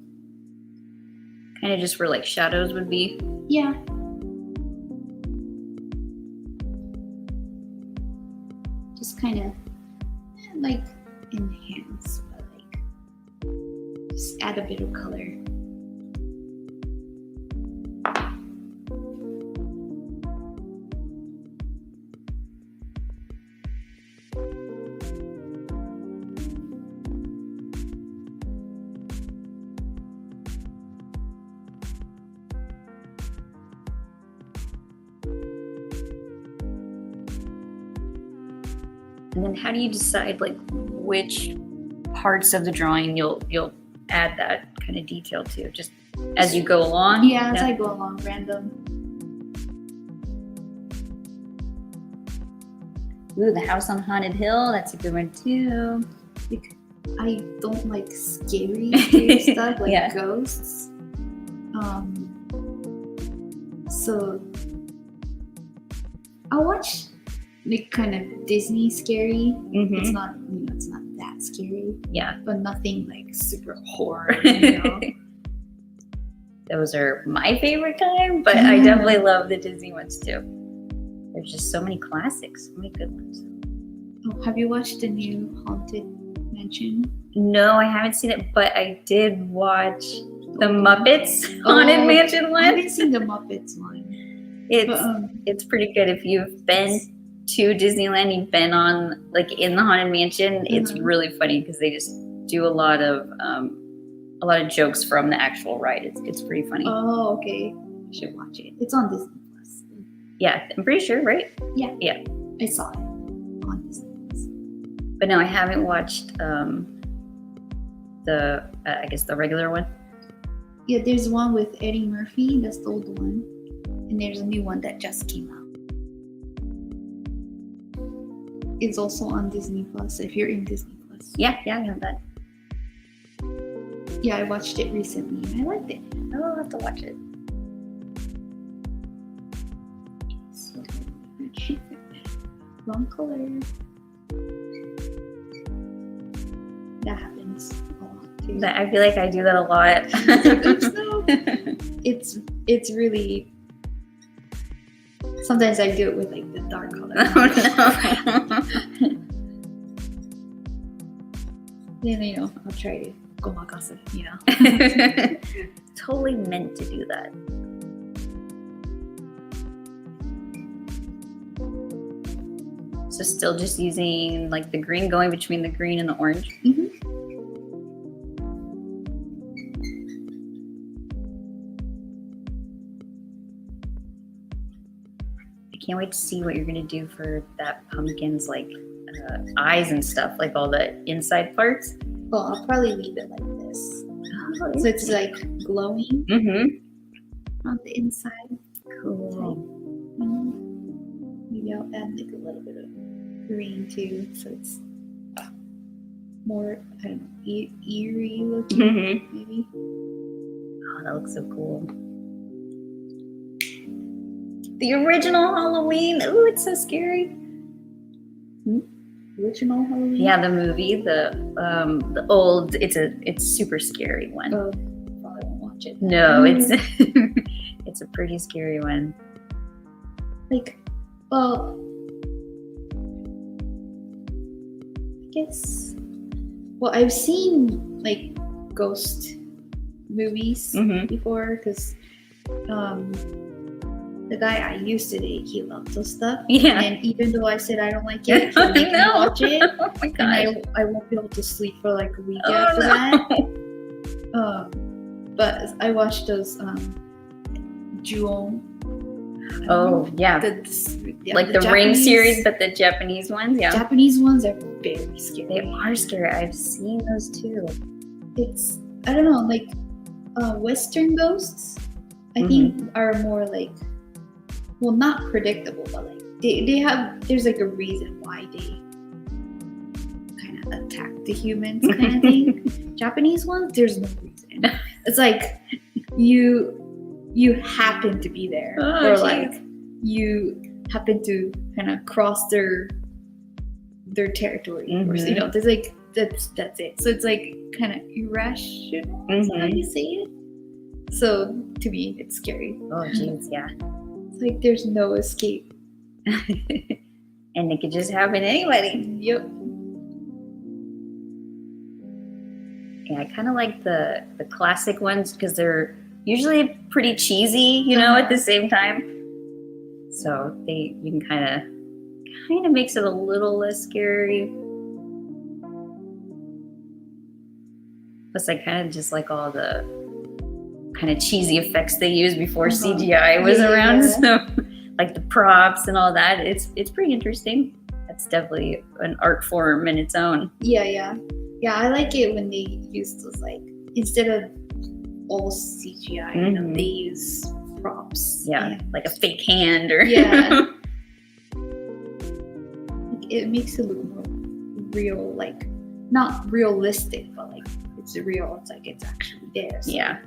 Kind of just where like shadows would be. Yeah. Just kind of like enhance, but like just add a bit of color. And then how do you decide like which parts of the drawing you'll add that kind of detail to? Just as you go along? Yeah, as I go along, random. Ooh, the House on Haunted Hill. That's a good one too. I don't like scary stuff like Yeah. ghosts. So I watch like kind of Disney scary. Mm-hmm. It's not that scary, Yeah. but nothing like super horror. Those are my favorite kind, but I definitely love the Disney ones too. There's just so many classics, so many good ones. Oh, have you watched the new Haunted Mansion? No, I haven't seen it, but I did watch the Muppets Haunted Mansion I one. haven't seen the Muppets one. It's pretty good. If you've been to Disneyland, you've been on like in the Haunted Mansion, it's really funny because they just do a lot of jokes from the actual ride. It's pretty funny. Oh, okay. I should watch it. It's on Disney Plus. Yeah, I'm pretty sure, right? I saw it on Disney Plus. But no, I haven't watched the I guess the regular one. Yeah, there's one with Eddie Murphy. That's the old one, and there's a new one that just came out. It's also on Disney Plus. If you're in Disney Plus. Yeah, I have that. Yeah, I watched it recently and I liked it. Oh, I'll have to watch it. So, wrong color. That happens a lot too. I feel like I do that a lot. Oops, no. It's really. Sometimes I do it with like the dark color. Oh no. Then I'll try to gomakasu, Totally meant to do that. So still just using like the green, going between the green and the orange. Mm-hmm. I can't wait to see what you're gonna do for that pumpkin's like eyes and stuff, like all the inside parts. Well, I'll probably leave it like this. Oh, So it's like glowing on the inside. Cool. Maybe I'll add like a little bit of green too, so it's more, I don't know, eerie looking, maybe. Oh, that looks so cool. The original Halloween. Ooh, it's so scary. Original Halloween? Yeah, the movie, the old. It's a super scary one. Oh, probably won't watch it. No, it's it's a pretty scary one. Like, well, I guess. Well, I've seen like ghost movies before because the guy I used to date, he loved those stuff. Yeah. And even though I said I don't like it, I he can know. watch it. Oh my god. And I won't be able to sleep for like a week Oh, after no. that. But I watched those Ju-on. Oh yeah, like the Ring Japanese- series, but the Japanese ones. Yeah, Japanese ones are very scary. they are scary. I've seen those too. It's, I don't know, like Western ghosts, I think are more like, well, not predictable, but like they have, there's like a reason why they kind of attack the humans kind of thing. Japanese ones, there's no reason. It's like you happen to be there, or like you happen to kind of cross their territory, or there's like that's it. So it's like kind of irrational. Is how you say it. So to me, it's scary. Oh jeez, yeah. It's like there's no escape. And it could just happen to anybody. Yep. Yeah, I kind of like the classic ones because they're usually pretty cheesy, at the same time. So you can kind of makes it a little less scary. Plus, I kind of just like all the kind of cheesy effects they used before CGI was around. So, like the props and all that, it's pretty interesting. That's definitely an art form in its own. Yeah. I like it when they use those, like, instead of all CGI, they use props. Yeah, like a fake hand or yeah. It makes it look more real, like not realistic, but like it's real. It's like it's actually there. So. Yeah.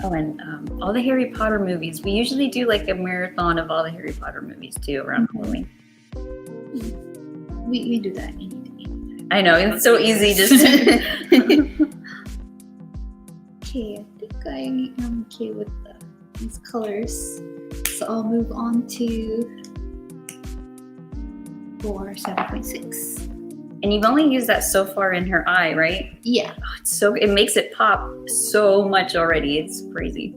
Oh, and all the Harry Potter movies. We usually do like a marathon of all the Harry Potter movies too around Halloween. We do that anytime. I know, it's so easy just Okay, I think I am okay with these colors. So I'll move on to 7.6. And you've only used that so far in her eye, right? Yeah. Oh, it makes it pop so much already. It's crazy.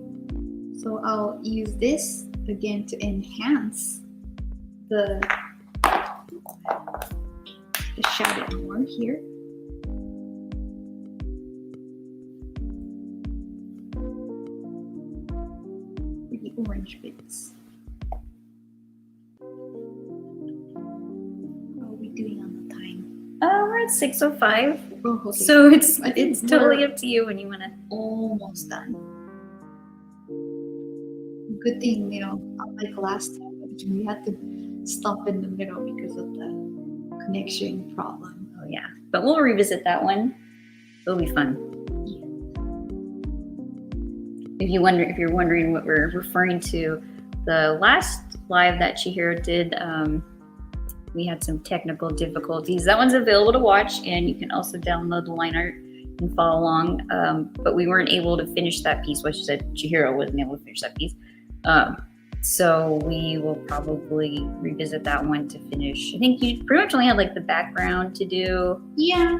So I'll use this again to enhance the shadow more here. The orange bits. it's 6:05. Oh, okay. So it's I think totally we're up to you when you want to. almost done. Good thing, unlike last time, we had to stop in the middle because of the connection problem. Oh yeah, but we'll revisit that one. It'll be fun. If you're wondering what we're referring to, the last live that Chihiro did, we had some technical difficulties. That one's available to watch, and you can also download the line art and follow along. But we weren't able to finish that piece. Well, she said Chihiro wasn't able to finish that piece. So we will probably revisit that one to finish. I think you pretty much only had like the background to do. Yeah.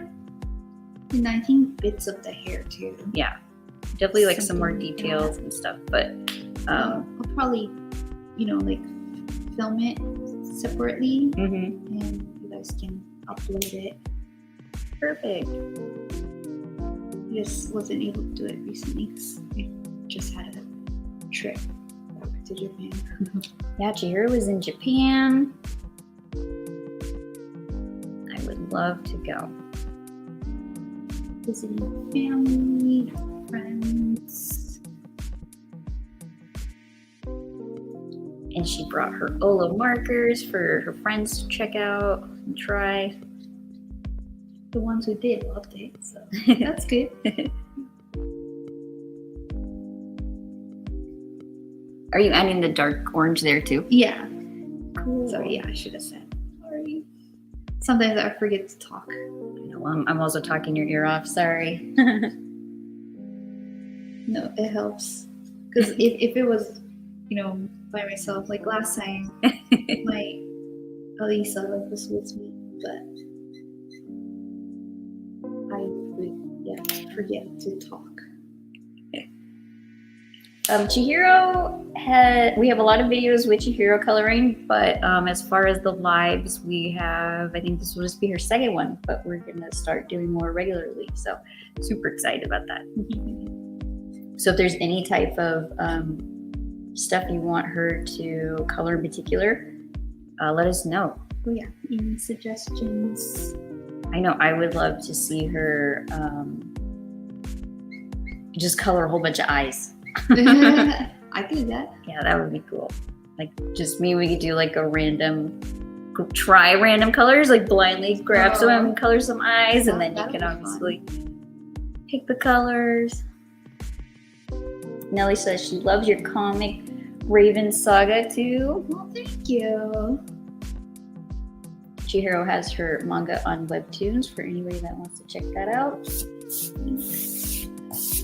And I think bits of the hair too. Yeah, definitely like some more details and stuff. But I'll probably, like film it separately mm-hmm. and you guys can upload it. Perfect. I just wasn't able to do it recently because I just had a trip back to Japan. Yeah, Chihiro was in Japan. I would love to go. Visiting family, friends. And she brought her OLO markers for her friends to check out and try. The ones who did loved it, so that's good. Are you adding the dark orange there too? Yeah. Cool. So yeah, I should have said. Sorry. Sometimes I forget to talk. I know, I'm also talking your ear off. Sorry. No, it helps. Because if it was, by myself, like last time, my Elisa was with me, but I would, forget to talk. Chihiro we have a lot of videos with Chihiro coloring, but as far as the lives, we have, I think this will just be her second one, but we're gonna start doing more regularly. So super excited about that. So if there's any type of stuff you want her to color in particular, let us know. Oh yeah, any suggestions? I know I would love to see her just color a whole bunch of eyes. I can do that. Yeah, that would be cool. Like just maybe we could do like try random colors, like blindly grab some and color some eyes, and then you can obviously pick the colors. Nellie says she loves your comic Raven Saga too. Well, thank you. Chihiro has her manga on Webtoons for anybody that wants to check that out.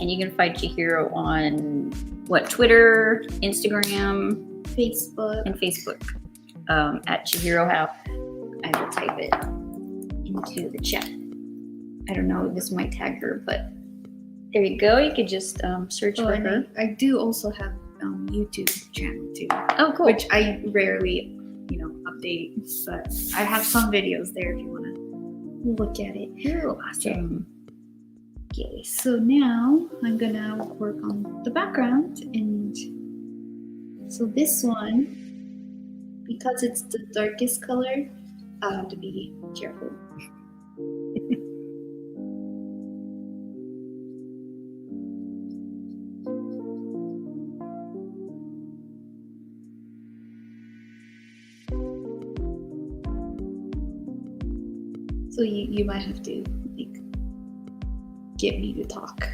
And you can find Chihiro on Twitter, Instagram, Facebook, and Facebook at Chihiro Howe. I will type it into the chat. I don't know, this might tag her, but there you go. You could just search for her. I do also have YouTube channel too. Oh, cool. Which I rarely, update, but I have some videos there if you want to look at it. Awesome. Okay, so now I'm gonna work on the background, and so this one, because it's the darkest color, I have to be careful. So you might have to get me to talk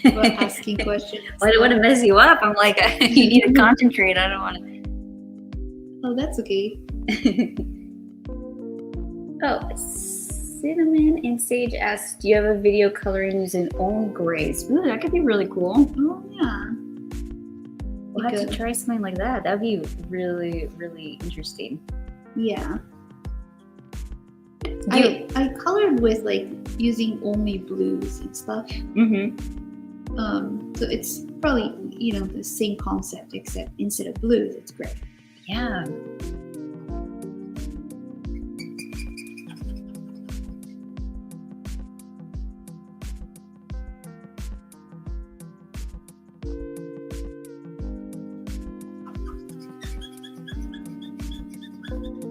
about asking questions. Well, I don't want to mess you up. I'm like, you need to concentrate. I don't want to. Oh, that's okay. Oh, Cinnamon and Sage asks, do you have a video coloring using only grays? Ooh, that could be really cool. Oh, yeah. We'll have to try something like that. That'd be really, really interesting. Yeah. I colored with using only blues and stuff. Mm-hmm. So it's probably the same concept, except instead of blues, it's gray. Yeah.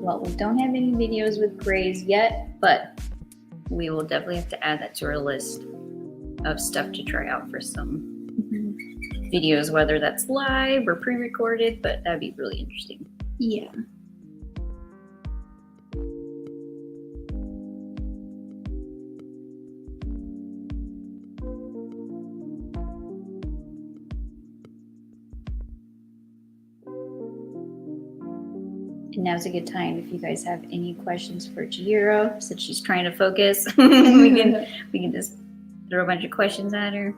Well, we don't have any videos with grays yet, but we will definitely have to add that to our list of stuff to try out for some videos, whether that's live or pre-recorded, but that'd be really interesting. Yeah. And now's a good time if you guys have any questions for Chihiro, since she's trying to focus. we can just throw a bunch of questions at her.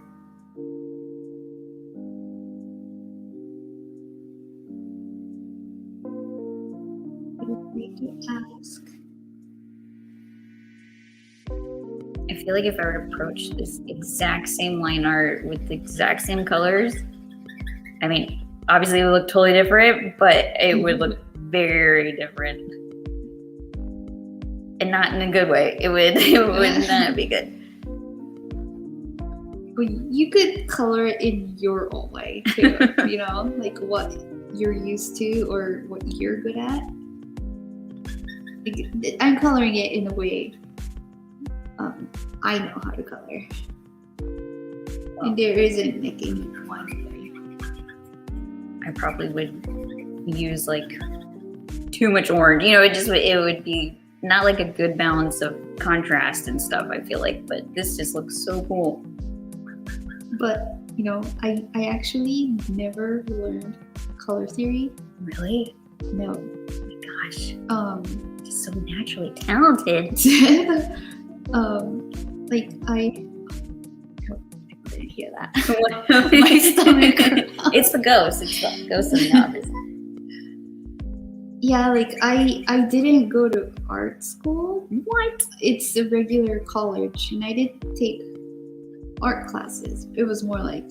Feel free to ask. I feel like if I were to approach this exact same line art with the exact same colors, I mean, obviously it would look totally different, but it would look very different. And not in a good way. It would not be good. But you could color it in your own way too, you know, like what you're used to or what you're good at. Like, I'm coloring it in a way I know how to color. And there isn't like any one way. I probably would use like too much orange. You know, it would be not like a good balance of contrast and stuff, I feel like, but this just looks so cool. But, you know, I actually never learned color theory. Really? No. Oh my gosh. Just So naturally talented. like I didn't hear that. My stomach. It's the ghost. It's the ghost in the office. Yeah, like I didn't go to art school. What? It's a regular college, and I did take art classes. It was more like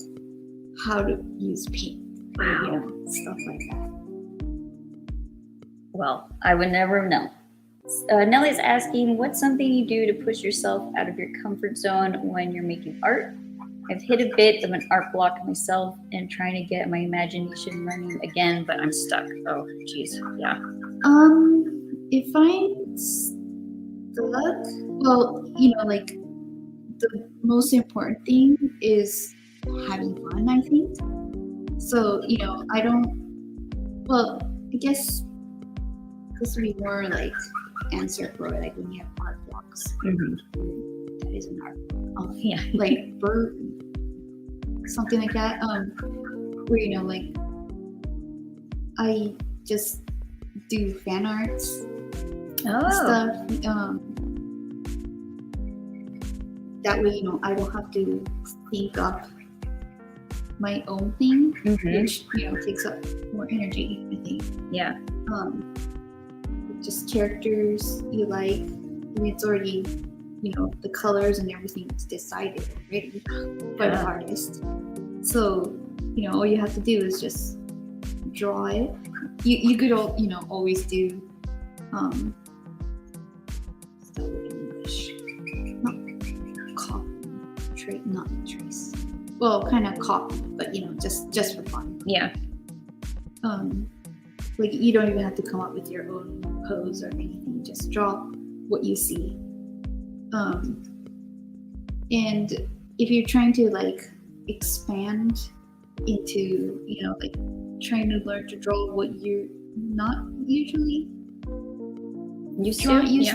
how to use paint, or, you know, stuff like that. Well, I would never know. Nellie's asking, what's something you do to push yourself out of your comfort zone when you're making art? I've hit a bit of an art block myself and trying to get my imagination running again, but I'm stuck. Oh, geez. Yeah. If I'm stuck, well, you know, like the most important thing is having fun, I think. So, you know, I guess this would be more like answer for like when you have art blocks. Mm-hmm. That is an art block. Yeah. Like bird, something like that. Where, you know, like I just do fan arts stuff. That way, you know, I don't have to think up my own thing, which, you know, takes up more energy, I think. Yeah. Just characters you like, and it's already, you know, the colors and everything is decided already by the artist. So, you know, all you have to do is just draw it. You could, you know, always do stuff in English, not trace. Well, kind of copy, but, you know, just for fun. Yeah. Like you don't even have to come up with your own pose or anything. Just draw what you see. And if you're trying to like expand into, you know, like trying to learn to draw what you're not usually used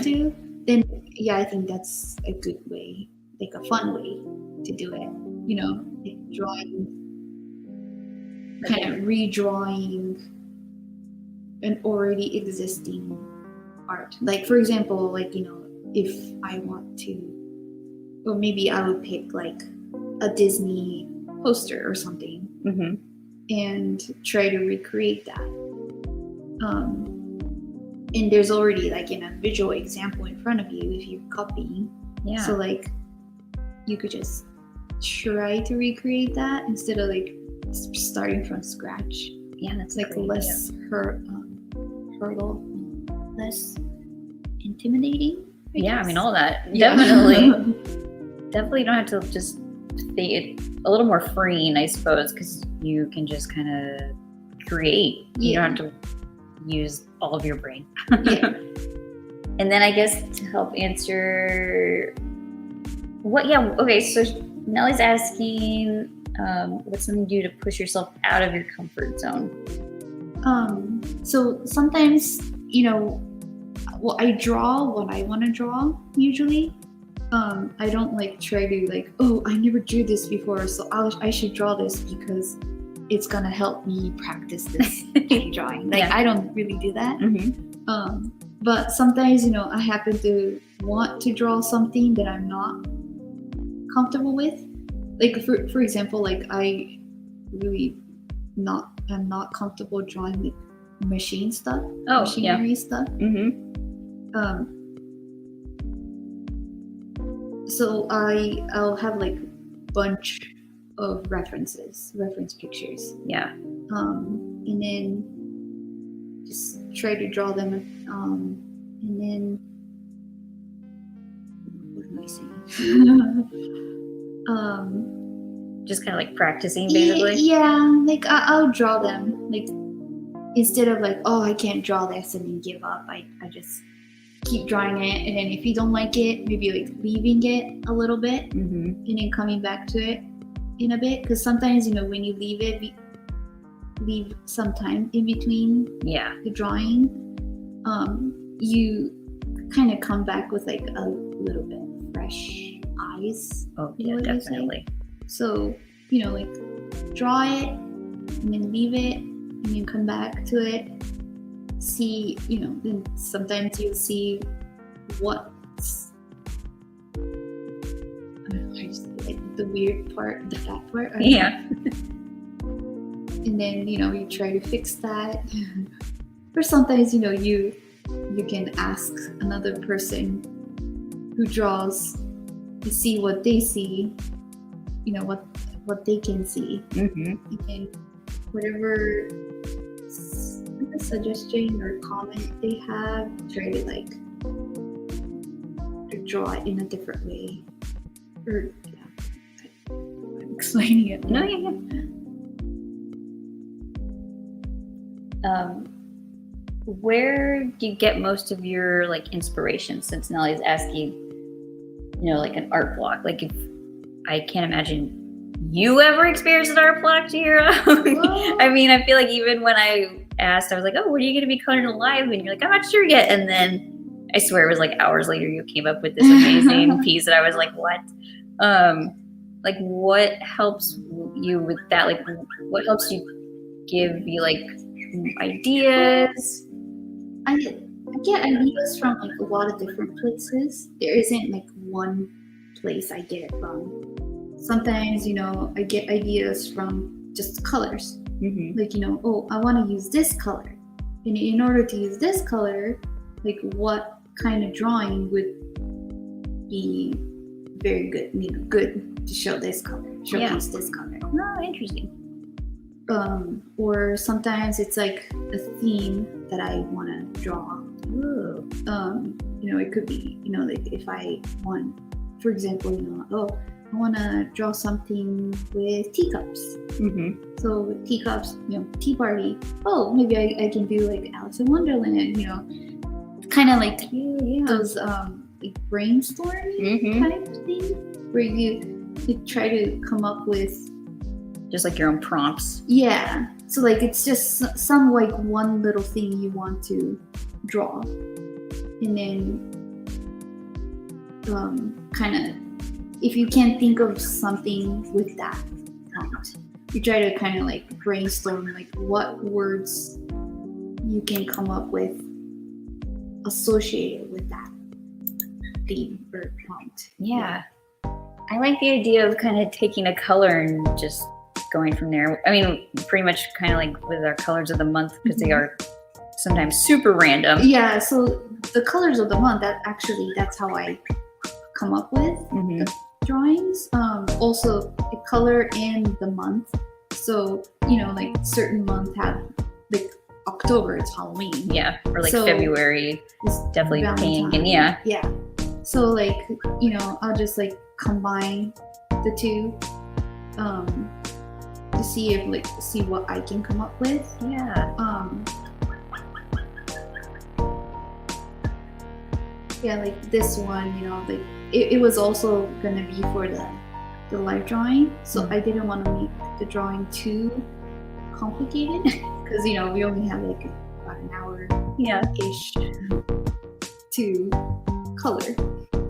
to, then yeah, I think that's a good way, like a fun way to do it. You know, like drawing, kind of redrawing an already existing art. Like for example, like, you know, if I want to, or maybe I would pick like a Disney poster or something, and try to recreate that. And there's already like a visual example in front of you if you're copying. Yeah. So like you could just try to recreate that instead of like starting from scratch. Yeah, that's like less hurdle, less intimidating. I guess. I mean, all that. Yeah. Definitely don't have to just think it a little more freeing, I suppose, because you can just kind of create. You don't have to use all of your brain. Yeah. And then I guess to help answer okay, so Nellie's asking, what's something you do to push yourself out of your comfort zone? So sometimes, well, I draw what I want to draw usually. I don't like try to like, oh, I never drew this before, so I should draw this because it's gonna help me practice this drawing. Like, I don't really do that. Mm-hmm. But sometimes, I happen to want to draw something that I'm not comfortable with. Like for example, like I really I'm not comfortable drawing like machine stuff, machinery stuff. Mm-hmm. So I'll have like bunch of reference pictures. Yeah. And then just try to draw them. And then what am I saying? Just kind of like practicing, basically. Yeah, like I'll draw them. Like instead of like, oh, I can't draw this and then give up. I just keep drawing it, and then if you don't like it, maybe like leaving it a little bit, Mm-hmm. and then coming back to it in a bit. Because sometimes when you leave it, leave some time in between the drawing, you kind of come back with like a little bit fresh eyes. Oh yeah, definitely. So like draw it and then leave it and then come back to it. See, then sometimes you'll see what's like the weird part, the fat part. Yeah. And then you try to fix that. Or sometimes you can ask another person who draws to see what they see, what they can see. Mm-hmm. And whatever suggestion or comment they have, try to like to draw it in a different way. Or I'm explaining it. No, yeah. Where do you get most of your like inspiration? Since Nellie's asking, like an art block. Like, if I can't imagine you ever experienced an art block, Chihiro. I mean, I feel like even when I asked, I was like, oh, what are you going to be coloring alive? And you're like, I'm not sure yet. And then I swear it was like hours later you came up with this amazing piece that I was like, what? Like, what helps you with that? Like, what helps you give you like ideas? I get ideas from like a lot of different places. There isn't like one place I get it from. Sometimes, I get ideas from just colors. Mm-hmm. Like, oh, I want to use this color. And in order to use this color, like what kind of drawing would be very good, good to show this color, showcase this color. Oh, interesting. Or sometimes it's like a theme that I want to draw. Ooh. It could be, like if I want, for example, I want to draw something with teacups. Mm-hmm. So with teacups, tea party. Oh, maybe I can do like Alice in Wonderland, kind of like those like brainstorming kind of thing, where you try to come up with just like your own prompts. Yeah. So like it's just some like one little thing you want to draw, and then kind of, if you can't think of something with that prompt, you try to kind of like brainstorm like what words you can come up with associated with that theme or prompt. Yeah. I like the idea of kind of taking a color and just going from there. I mean, pretty much kind of like with our colors of the month, because they are sometimes super random. Yeah, so the colors of the month, that's how I come up with the drawings. Also the color and the month. So, like certain months have, like October, it's Halloween. Yeah, or like So February, it's definitely Valentine. pink, and yeah. So like, I'll just like combine the two to see what I can come up with. Yeah. yeah, like this one, like it was also gonna be for the live drawing, so I didn't want to make the drawing too complicated because we only have like about an hour ish to color,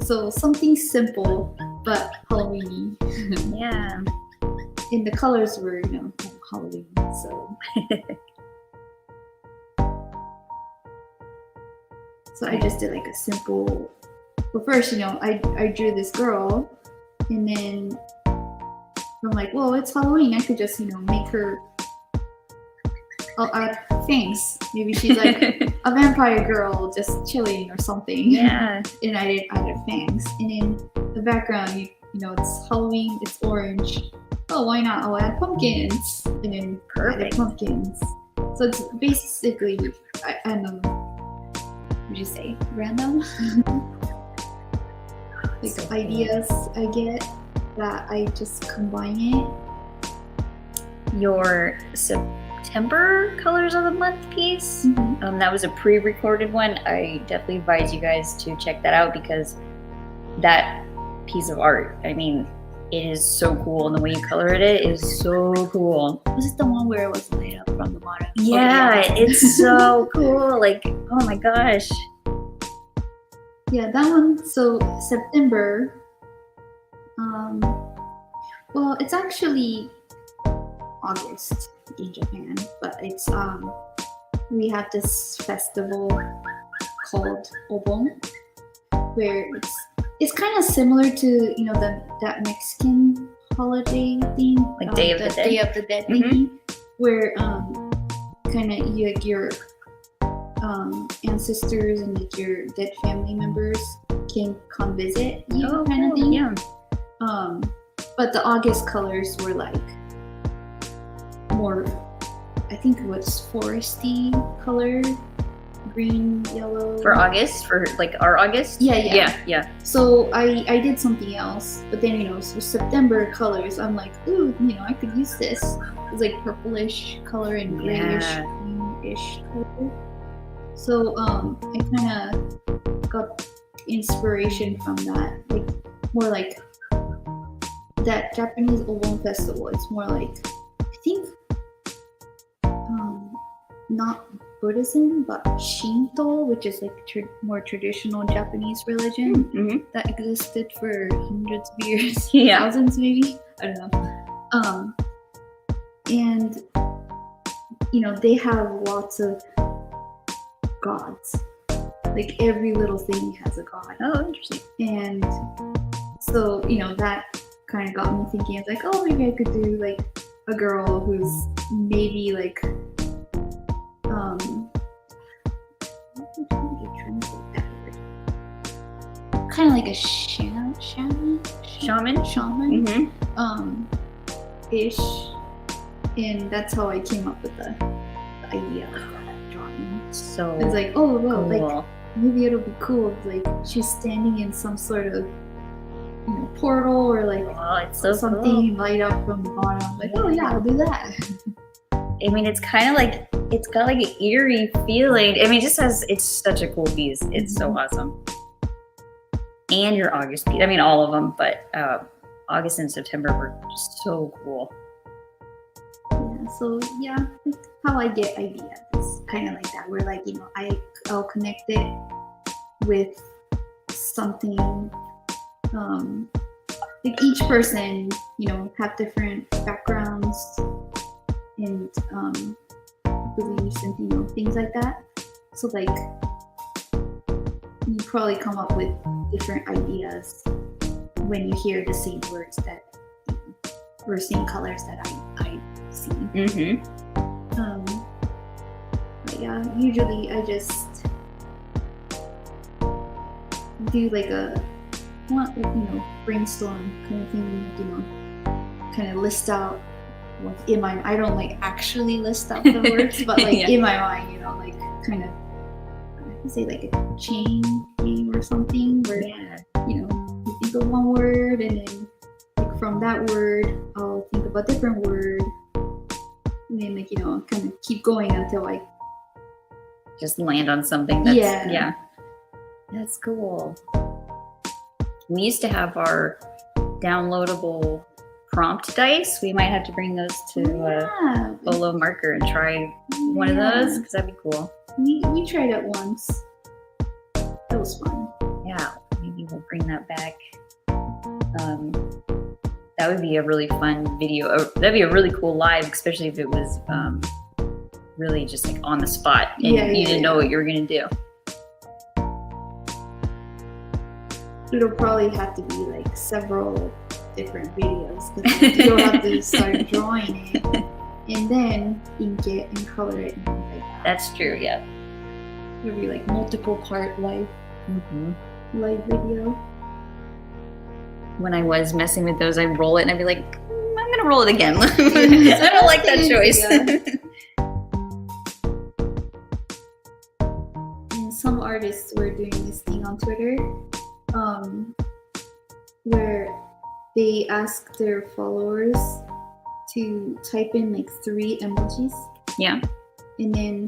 so something simple but Halloween-y. Yeah. And the colors were Halloween, so so I just did like a simple. Well, first, I drew this girl, and then I'm like, well, it's Halloween. I could just, make her. I'll add fangs. Maybe she's like a vampire girl just chilling or something. Yeah. And I added fangs. And in the background, it's Halloween. It's orange. Oh, why not? I'll add pumpkins. And then added pumpkins. So it's basically, I don't know. What would you say? Random? Like So ideas I get that I just combine it. Your September colors of the month piece, that was a pre-recorded one. I definitely advise you guys to check that out because that piece of art, I mean, it is so cool, and the way you colored it is so cool. Was it the one where it was light up from the bottom? Yeah, Okay, it's so cool. Like, oh my gosh. Yeah, that one. So September. Well, it's actually August in Japan, but it's we have this festival called OLOween, where it's kind of similar to that Mexican holiday thing, Like Day of the Dead? Day of the Dead thingy, where kind of your ancestors and like your dead family members can come visit you, kind of thing. Yeah. But the August colors were like more, I think it was foresty color, green, yellow. For August, for like our August. Yeah. So I did something else, but then so September colors, I'm like, ooh, I could use this. It's like purplish color and grayish, greenish color. So I kind of got inspiration from that, like more like that Japanese OLOween festival. It's more like, I think, not Buddhism, but Shinto, which is like more traditional Japanese religion that existed for hundreds of years, thousands maybe. I don't know. And they have lots of gods. Like every little thing has a god. Oh, interesting. And so that kind of got me thinking. I was like, oh, maybe I could do like a girl who's maybe like kind of like a shaman ish, and that's how I came up with the idea of that drawing. So it's like, oh well, cool. like maybe it'll be cool if like she's standing in some sort of portal or like it's so something cool. light up from the bottom. Like, oh yeah, I'll do that. I mean, it's kind of like, it's got like an eerie feeling. I mean, it's such a cool piece. It's so awesome. And your August piece, I mean, all of them, but August and September were just so cool. Yeah, so yeah, that's how I get ideas. It's kind of like that, where like, I'll connect it with something, like each person, have different backgrounds and beliefs and things like that. So like you probably come up with different ideas when you hear the same words that or same colors that I see. But yeah, usually I just do like a brainstorm kind of thing, kind of list out what's in my mind. I don't like actually list out the words, but like in my mind, like kind of, I can say like a chain game or something where you think of one word and then like from that word I'll think of a different word and then like kind of keep going until I just land on something that's That's cool. We used to have our downloadable prompt dice. We might have to bring those to Yeah, Olo marker and try one of those because that'd be cool. we tried it once. That was fun. Yeah, maybe we'll bring that back. That would be a really fun video. That'd be a really cool live, especially if it was really just like on the spot and you didn't know what you were gonna do. It'll probably have to be like several different videos because you'll have to start drawing it and then ink it and color it and things like that. That's true. Yeah. It'll be like multiple part live video. When I was messing with those, I'd roll it and I'd be like, I'm gonna roll it again. I don't like that choice. And some artists were doing this thing on Twitter, where they ask their followers to type in like 3 emojis. Yeah. And then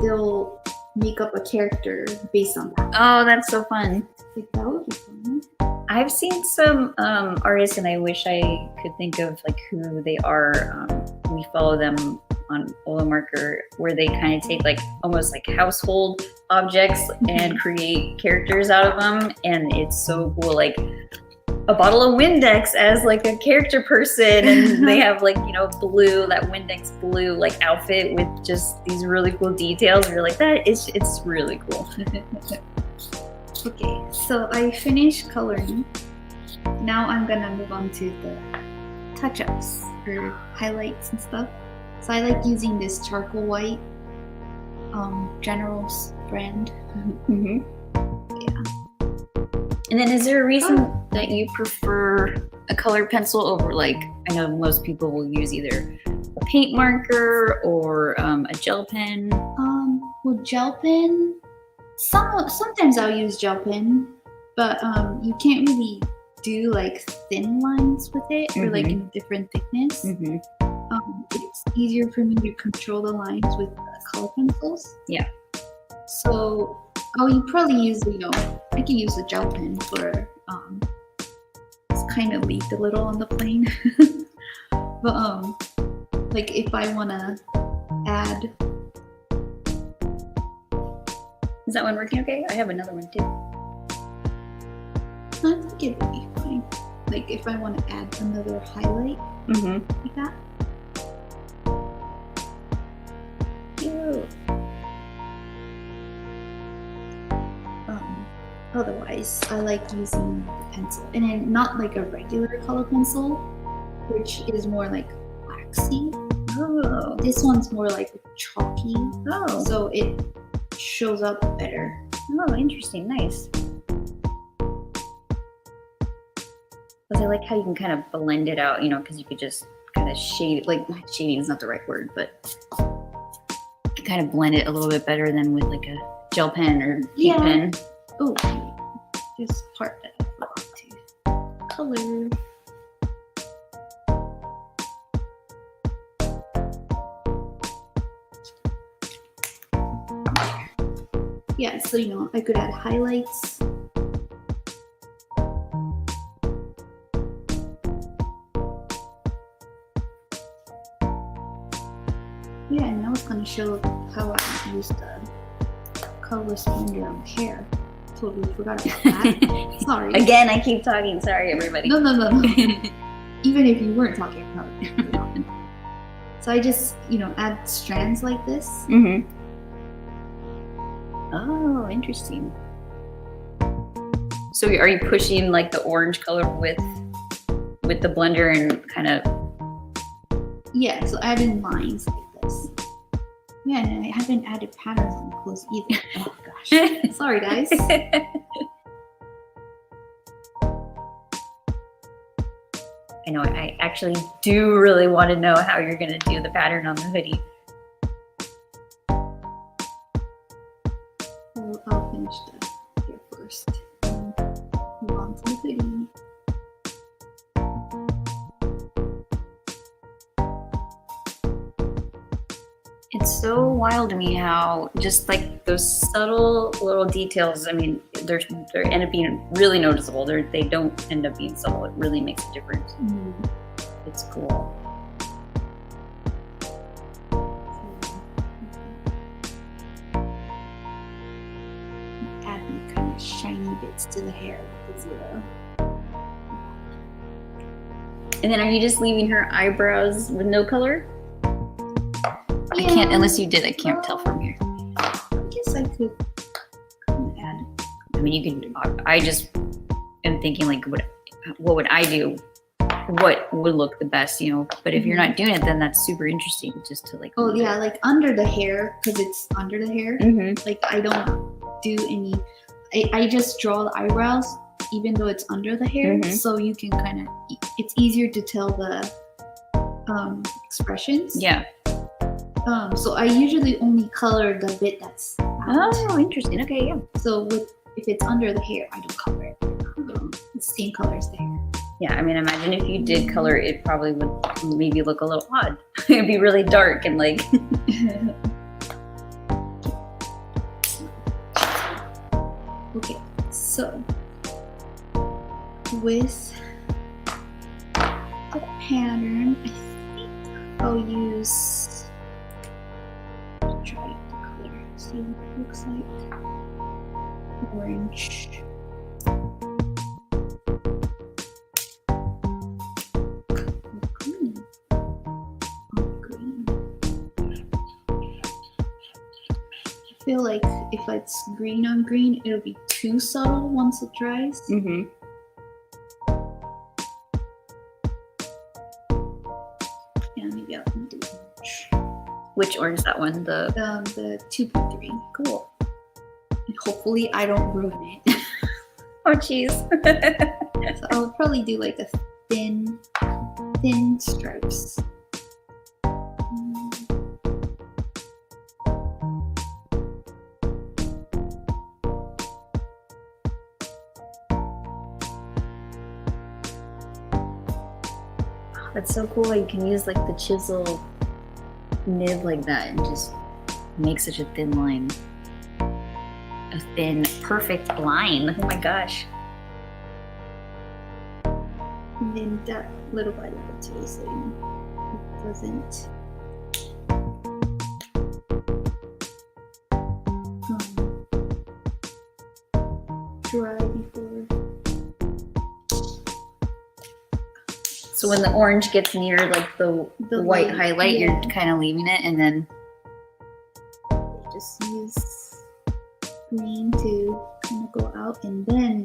they'll make up a character based on that. Oh, that's so fun. Like that would be fun. I've seen some artists, and I wish I could think of like who they are. We follow them on Olo marker, where they kind of take like almost like household objects and create characters out of them, and it's so cool. Like a bottle of Windex as like a character person, and they have like, you know, blue, that Windex blue like outfit with just these really cool details. You're like, it's really cool. Okay, so I finished coloring. Now I'm gonna move on to the touch-ups or highlights and stuff. So I like using this charcoal white, General's brand. Yeah. And then is there a reason that you prefer a colored pencil over, like, I know most people will use either a paint marker or a gel pen? Well, gel pen, sometimes I'll use gel pen, but you can't really do like thin lines with it or like in a different thickness. It's easier for me to control the lines with color pencils. Yeah. So I'll probably use, I can use the gel pen for it's kind of leaked a little on the plane. But like if I want to add. Is that one working okay? I have another one too. I think it would be fine. Like if I want to add another highlight like that. Cute. Otherwise, I like using the pencil, and then not like a regular color pencil, which is more like waxy. Oh. This one's more like chalky. Oh. So it shows up better. Oh, interesting. Nice. Because I like how you can kind of blend it out, because you could just kind of shade, like shading is not the right word, but you can kind of blend it a little bit better than with like a gel pen or paint pen. Oh, this part that I forgot to color. Yeah, so I could add highlights. Yeah, and I was gonna show how I use the colorless blender on hair. Totally forgot about that. Sorry. Again, I keep talking. Sorry, everybody. No. Even if you weren't talking about it. So I just, add strands like this. Oh, interesting. So are you pushing like the orange color with the blender and kind of? Yeah, so adding lines like this. Yeah, and I haven't added patterns on clothes either. Oh gosh. Sorry, guys. I know, I actually do really want to know how you're going to do the pattern on the hoodie. Well, I'll finish the hair first. Move on to the hoodie. It's so wild to me how just like those subtle little details, I mean, they end up being really noticeable. They don't end up being subtle. It really makes a difference. It's cool. Add kind of shiny bits to the hair with the 0. And then are you just leaving her eyebrows with no color? I can't, unless you did, I can't tell from here. I guess I could add. I mean, you can, I just am thinking like, what would I do? What would look the best, you know? But if you're not doing it, then that's super interesting just to like. Oh yeah, like under the hair, because it's under the hair. Like I don't do any, I just draw the eyebrows even though it's under the hair. So you can kind of, it's easier to tell the expressions. Yeah. So I usually only color the bit that's out. Oh, interesting. Okay, yeah. So if it's under the hair, I don't color it. The same color as the hair. Yeah, I mean, imagine if you did color, it probably would maybe look a little odd. It'd be really dark and like. Okay, so with the pattern, I think I'll use, try the color, see what it looks like. Orange. Green. Green. I feel like if it's green on green, it'll be too subtle once it dries. Yeah, maybe I'll do orange. Which orange is that one? The 2.3. cool. And hopefully I don't ruin it. Oh, jeez. So I'll probably do like a thin stripes. That's so cool. You can use like the chisel nib like that and just make such a thin line. A thin, perfect line. Oh my gosh. And then that little by little too, so it doesn't dry before. So when the orange gets near like the white light, highlight, yeah. you're kind of leaving it, and then Just use green to kind of go out, and then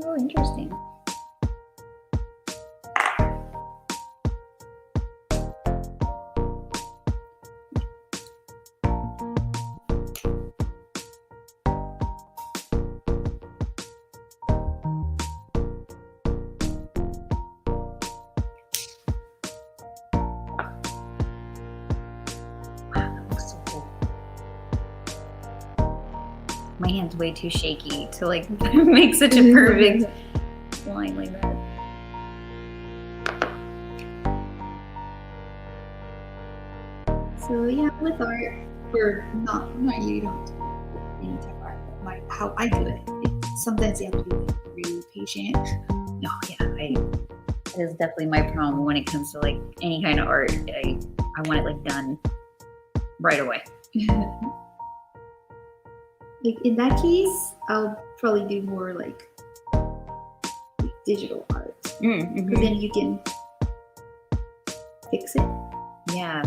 oh, interesting. My hand's way too shaky to like make such a perfect line like that. so yeah, with art, or not you don't do any type of art, but how I do it, sometimes you have to be really patient. No, yeah, it is definitely my problem when it comes to like any kind of art. I want it like done right away. Like in that case, I'll probably do more like digital art, because then you can fix it. Yeah.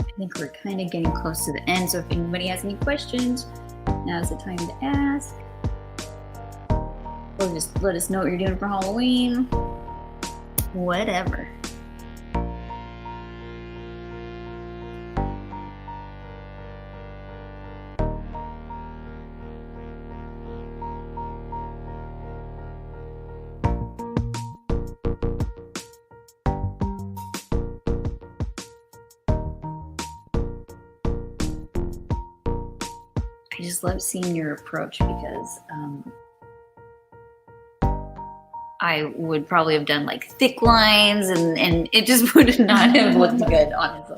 I think we're kind of getting close to the end, so if anybody has any questions, now's the time to ask. Or just let us know what you're doing for Halloween. Whatever. I just love seeing your approach because I would probably have done like thick lines and it just would not have looked good, honestly.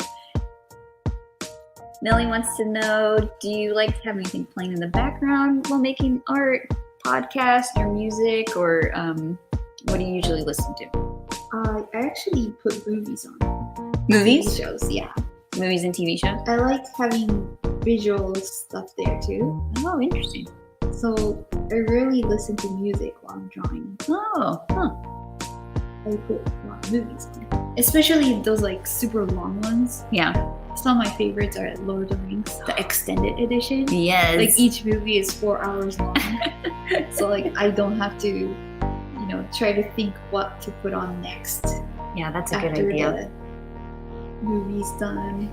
Millie wants to know, do you like to have anything playing in the background while making art, podcast, or music, or what do you usually listen to? I actually put movies on. Movies? TV shows, yeah. Movies and TV shows? I like having visual stuff there too. Oh, interesting. So I rarely listen to music while I'm drawing. Oh, huh. I put a lot of movies on. Especially those like super long ones. Yeah. Some of my favorites are Lord of the Rings, the extended edition. Yes. Like each movie is 4 hours long. So like I don't have to, you know, try to think what to put on next. Yeah, that's a good after idea. The movie's done.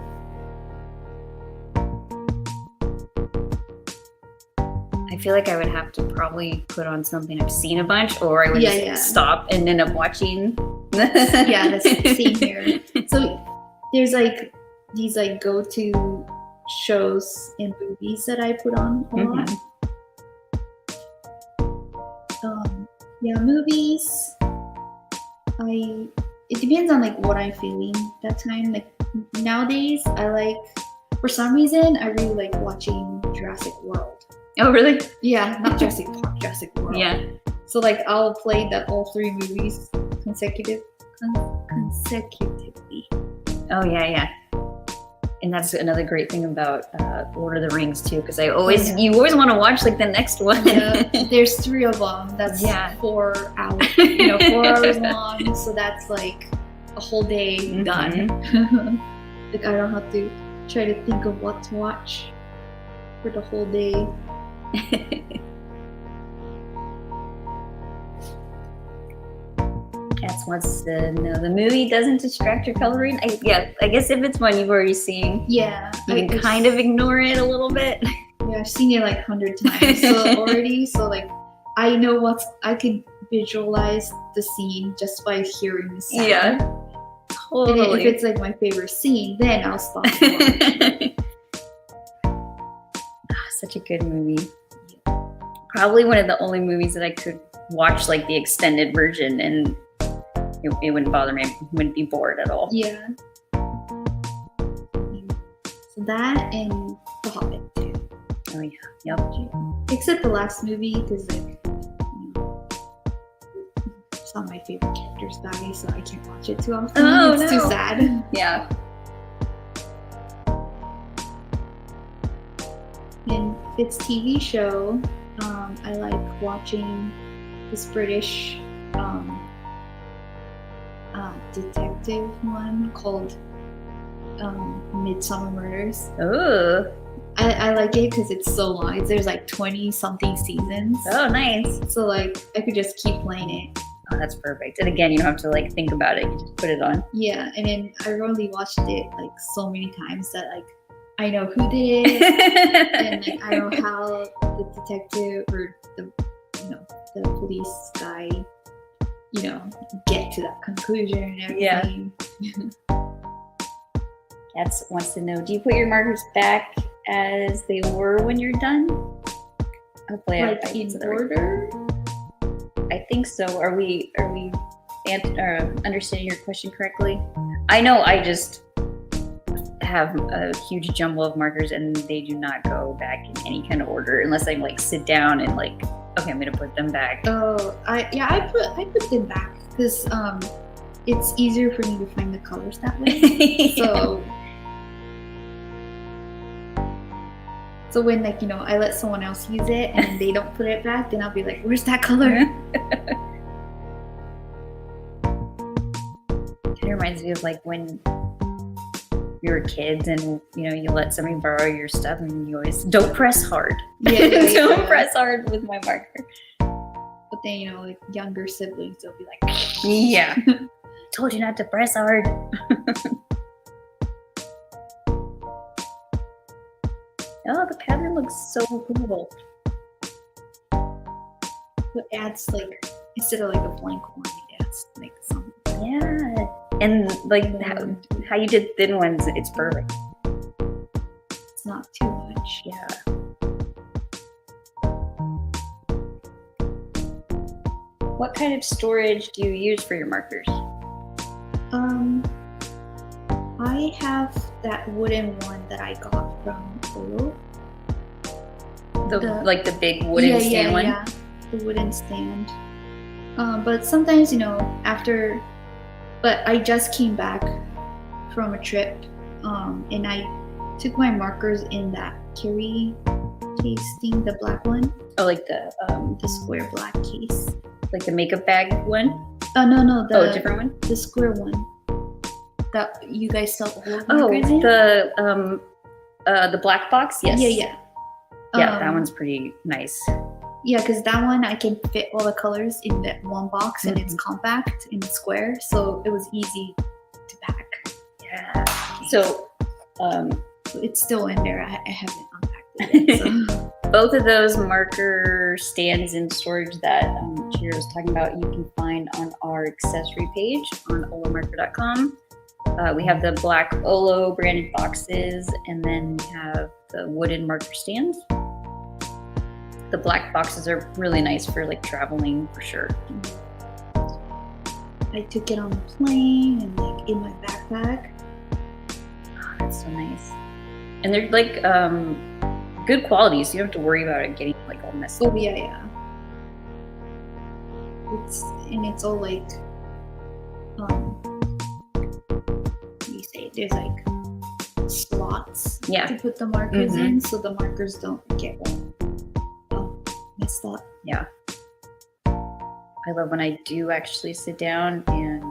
I feel like I would have to probably put on something I've seen a bunch, or I would Yeah. stop and end up watching. Yeah, that's the same here. So there's like these like go-to shows and movies that I put on a lot. Yeah, movies. It depends on like what I'm feeling that time. Like nowadays, for some reason I really like watching Jurassic World. Oh, really? Yeah, not Jurassic Park, Jurassic World. Yeah. So like I'll play all 3 movies consecutively. Oh, yeah. And that's another great thing about Lord of the Rings too, because you always want to watch like the next one. Yeah, there's 3 of them. That's 4 hours. 4 hours long. So that's like a whole day done. Like I don't have to try to think of what to watch for the whole day. Cats wants to know, the movie doesn't distract your coloring? I guess if it's one you've already seen, Yeah, you can kind of ignore it a little bit. Yeah, I've seen it like 100 times already. So like I know I could visualize the scene just by hearing the sound. Yeah, And then totally. if it's like my favorite scene, then I'll stop and watch. Such a good movie. Probably one of the only movies that I could watch like the extended version and it wouldn't bother me. I wouldn't be bored at all. Yeah. So that and The Hobbit too. Oh yeah. Yep. Except the last movie, because like some of my favorite characters die, so I can't watch it too often. Oh, it's no. too sad. Yeah. And if it's TV show, I like watching this British detective one called Midsummer Murders. Oh. I like it because it's so long. There's like 20 something seasons. Oh, nice. So like I could just keep playing it. Oh, that's perfect. And again, you don't have to like think about it. You just put it on. Yeah, and then I really watched it like so many times that like I know who did it, and like I know how the detective or the police guy, get to that conclusion and everything. Cats wants to know, do you put your markers back as they were when you're done? Hopefully Like I in answered that right. order. I think so. Are we understanding your question correctly? I know I just have a huge jumble of markers and they do not go back in any kind of order unless I like sit down and like, okay, I'm gonna put them back. Oh, I put them back because it's easier for me to find the colors that way. So when like I let someone else use it and they don't put it back, then I'll be like, where's that color? It reminds me of like when we were kids and you let somebody borrow your stuff and you always don't press hard. Don't press hard with my marker. But then like younger siblings, they'll be like, yeah. Told you not to press hard. Oh, the pattern looks so cool. It adds like, instead of like a blank one, it adds like some. Yeah. And like how you did thin ones, it's perfect. It's not too much. Yeah. what kind of storage do you use for your markers? I have that wooden one that I got from OLO. Like the big wooden stand one? Yeah, the wooden stand. But sometimes, but I just came back from a trip, and I took my markers in that carry case thing, the black one. Oh, like the square black case. like the makeup bag one? No, A different one? the square one that you guys sell all Oh, markers in. the black box? Yes. Yeah. Yeah, that one's pretty nice. Yeah, because that one I can fit all the colors in that one box, and it's compact and square, so it was easy to pack. Yeah. So, It's still in there. I haven't unpacked it yet. So. both of those marker stands in storage that Chihiro was talking about, you can find on our accessory page on olomarker.com. We have the black OLO branded boxes, and then we have the wooden marker stands. The black boxes are really nice for like traveling for sure. I took it on the plane and like in my backpack. Oh, that's so nice. And they're like good quality, so you don't have to worry about it getting like all messed up. Oh yeah. It's all like you say there's like slots to put the markers in, so the markers don't get messed up. Yeah. I love when I do actually sit down and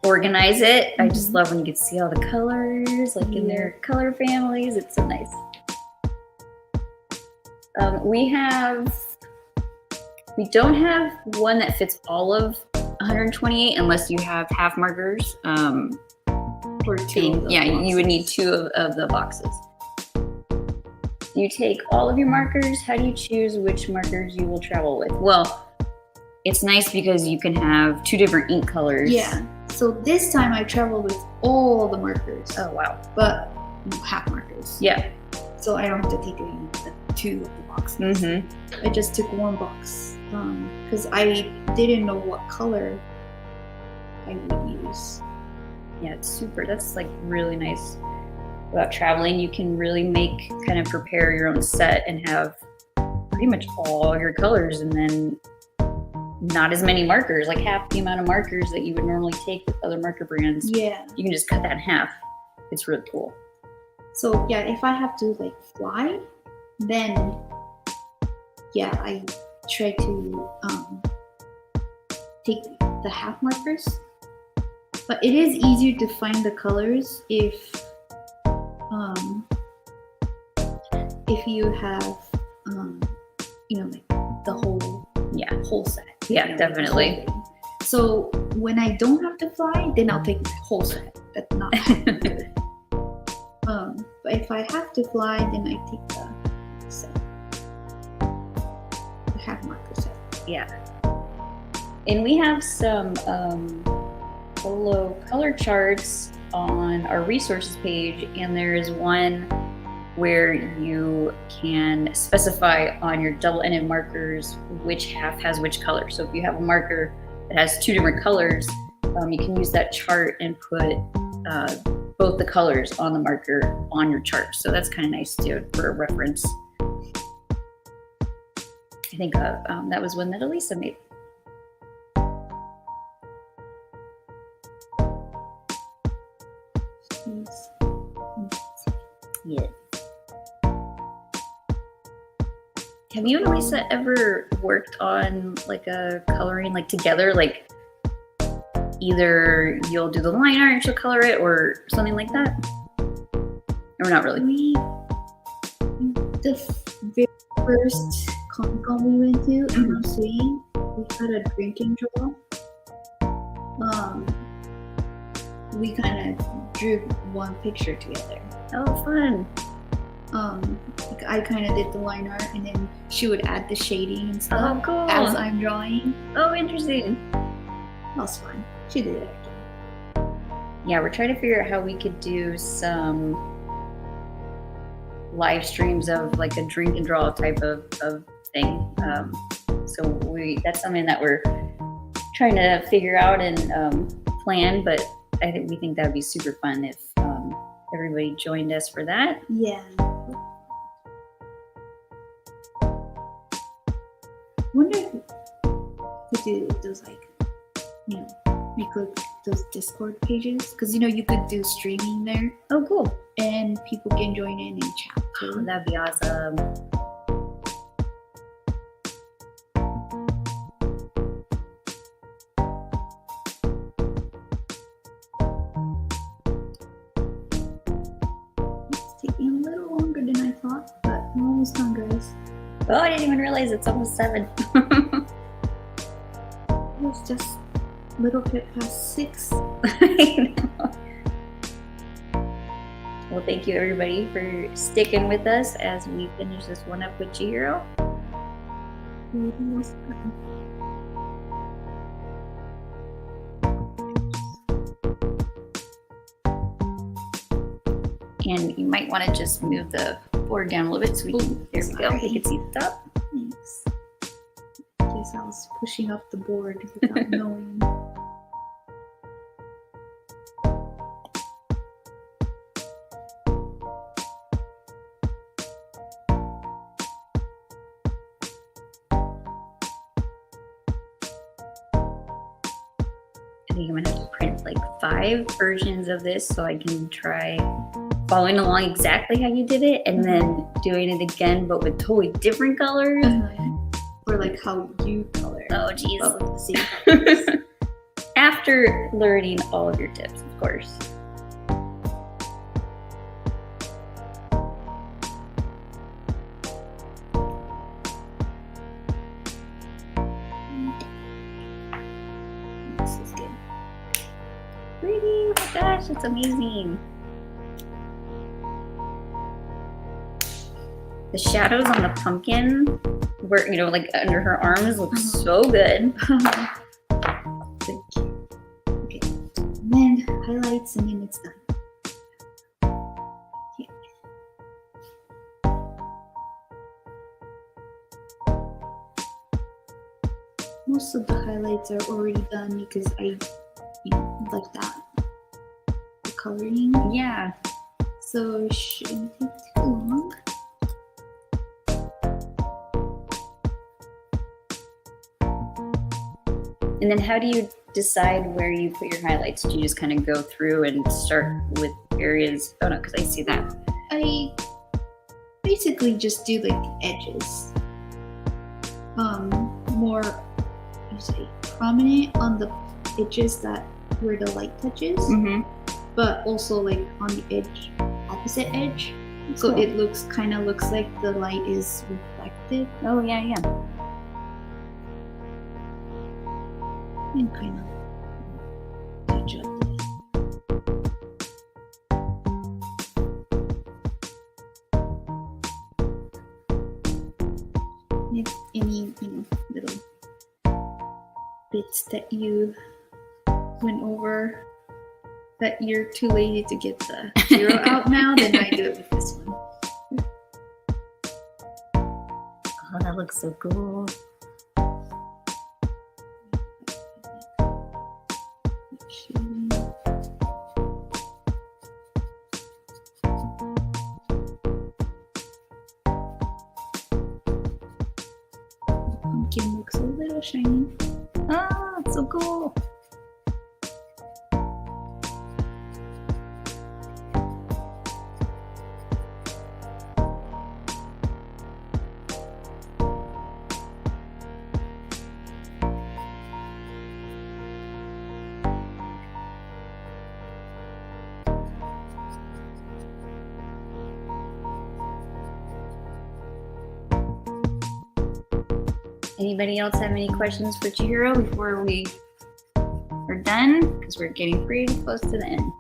organize it. I just love when you get to see all the colors, like in their color families. It's so nice. We don't have one that fits all of 128 unless you have half markers. Or two. You would need two of the boxes. You take all of your markers. How do you choose which markers you will travel with? Well, it's nice because you can have two different ink colors. Yeah. So this time I traveled with all the markers. Oh, wow. But half markers. Yeah. So I don't have to take the two of the boxes. I just took one box because I didn't know what color I would use. Yeah, it's super. That's like really nice about traveling. You can really kind of prepare your own set and have pretty much all your colors, and then not as many markers, like half the amount of markers that you would normally take with other marker brands. Yeah. You can just cut that in half. It's really cool. So yeah, if I have to like fly, then I try to take the half markers. But it is easier to find the colors if you have like the whole set. Yeah, definitely. So when I don't have to fly, then I'll take the whole set. That's not good. But if I have to fly, then I take the half marker set. Yeah. And we have some OLO color charts on our resources page, and there is one where you can specify on your double-ended markers which half has which color. So if you have a marker that has two different colors, you can use that chart and put both the colors on the marker on your chart. So that's kind of nice too for a reference. I think that was one that Elisa made. Yeah. Have you and Elisa ever worked on like a coloring like together? Like either you'll do the line art and she'll color it or something like that? Or not really? The very first Comic-Con we went to in OLOween, we had a drink and draw. We kind of drew one picture together. Oh, fun. I kind of did the line art, and then she would add the shading and stuff cool. as I'm drawing. Oh, interesting. That was fun. She did it. Yeah, we're trying to figure out how we could do some live streams of like a drink and draw type of thing. So that's something that we're trying to figure out and plan, but we think that would be super fun if everybody joined us for that. Yeah. Wonder if we do those, like, you know, make like those Discord pages, because you know you could do streaming there Oh, cool. and people can join in and chat Oh, too. that'd be awesome. It's taking a little longer than I thought, but I'm almost done, guys. Oh, I didn't even realize it's almost 7. It's just a little bit past 6. I know. Well, thank you everybody for sticking with us as we finish this one up with Chihiro. And you might want to just move the board down a little bit so we can, there we go, we can see the top. Thanks. Guess I was pushing up the board without knowing. I think I'm gonna have to print like 5 versions of this so I can try following along exactly how you did it and then doing it again but with totally different colors. Or like how you color. Oh geez. But with the same colors. After learning all of your tips, of course. This is good. Pretty, oh my gosh, it's amazing. The shadows on the pumpkin, where, you know, like under her arms, look so good. Thank you. Okay. And then highlights and then it's done. Okay. Most of the highlights are already done because I, like that. The coloring. Yeah. So it shouldn't take too long. And then how do you decide where you put your highlights? Do you just kind of go through and start with areas? Oh no, because I see that. I basically just do like edges. More, you say, prominent on the edges that where the light touches, Mm-hmm. but also like on the edge, opposite edge. So Cool. it looks like the light is reflected Oh yeah, yeah. and kind of touch up this. If any, little bits that you went over that you're too lazy to get the zero out now, then I do it with this one. Oh, that looks so cool. Pumpkin looks a little shiny. Oh, it's so cool. Anybody else have any questions for Chihiro before we are done? Because we're getting pretty close to the end.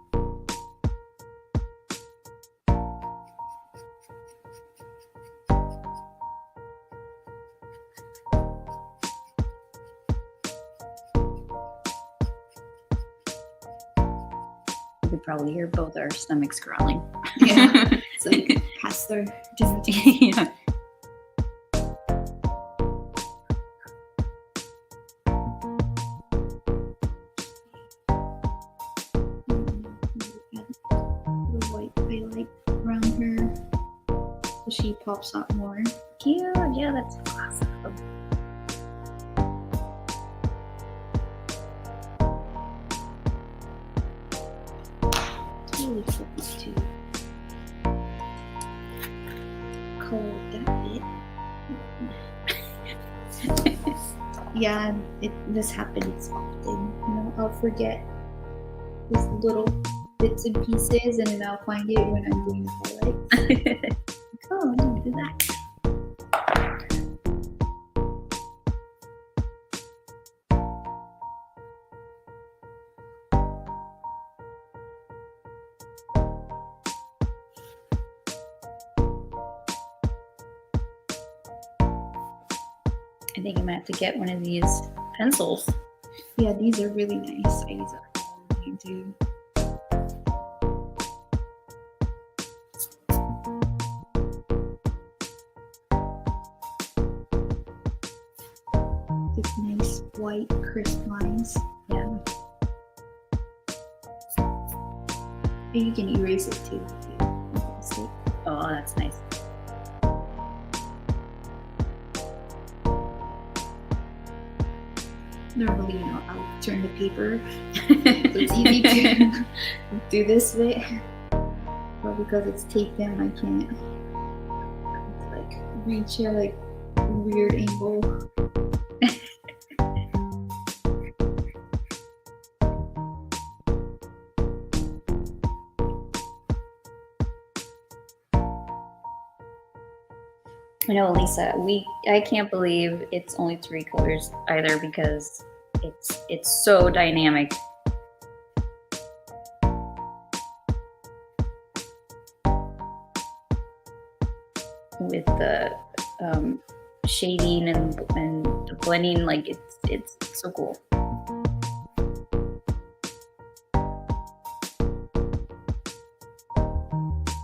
You could probably hear both our stomachs growling. Yeah, it's like past their dinner time. Yeah. around her so she pops out more. Cute. Yeah, that's awesome. It's really focused to color that bit. Yeah, this happens often. I'll forget these little bits and pieces, and then I'll find it when I'm doing the highlights. Oh, I didn't do that. I think I'm gonna have to get one of these pencils. Yeah, these are really nice. I use it all the time too. These nice white crisp lines. Yeah. And you can erase it too if you make a mistake. Oh, that's nice. Normally, I'll turn the paper. So it's easy to do this bit. But because it's taped in, I can't like reach a like weird angle. I know, Lisa, I can't believe it's only 3 colors either, because it's so dynamic. With the shading and the blending, like it's so cool.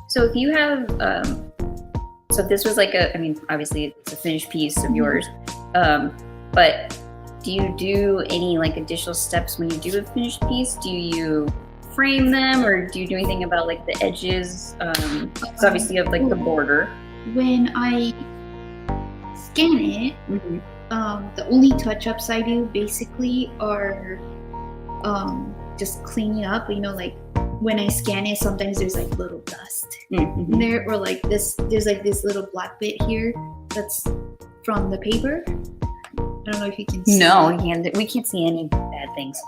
So if you have so this was like I mean, obviously it's a finished piece of yours, but do you do any like additional steps when you do a finished piece? Do you frame them, or do you do anything about like the edges? Because obviously you have like the border. When I scan it, the only touch-ups I do basically are just cleaning up. Like when I scan it, sometimes there's like little dust there, or like this. There's like this little black bit here that's from the paper. I don't know if you can see. No, we can't see any bad things.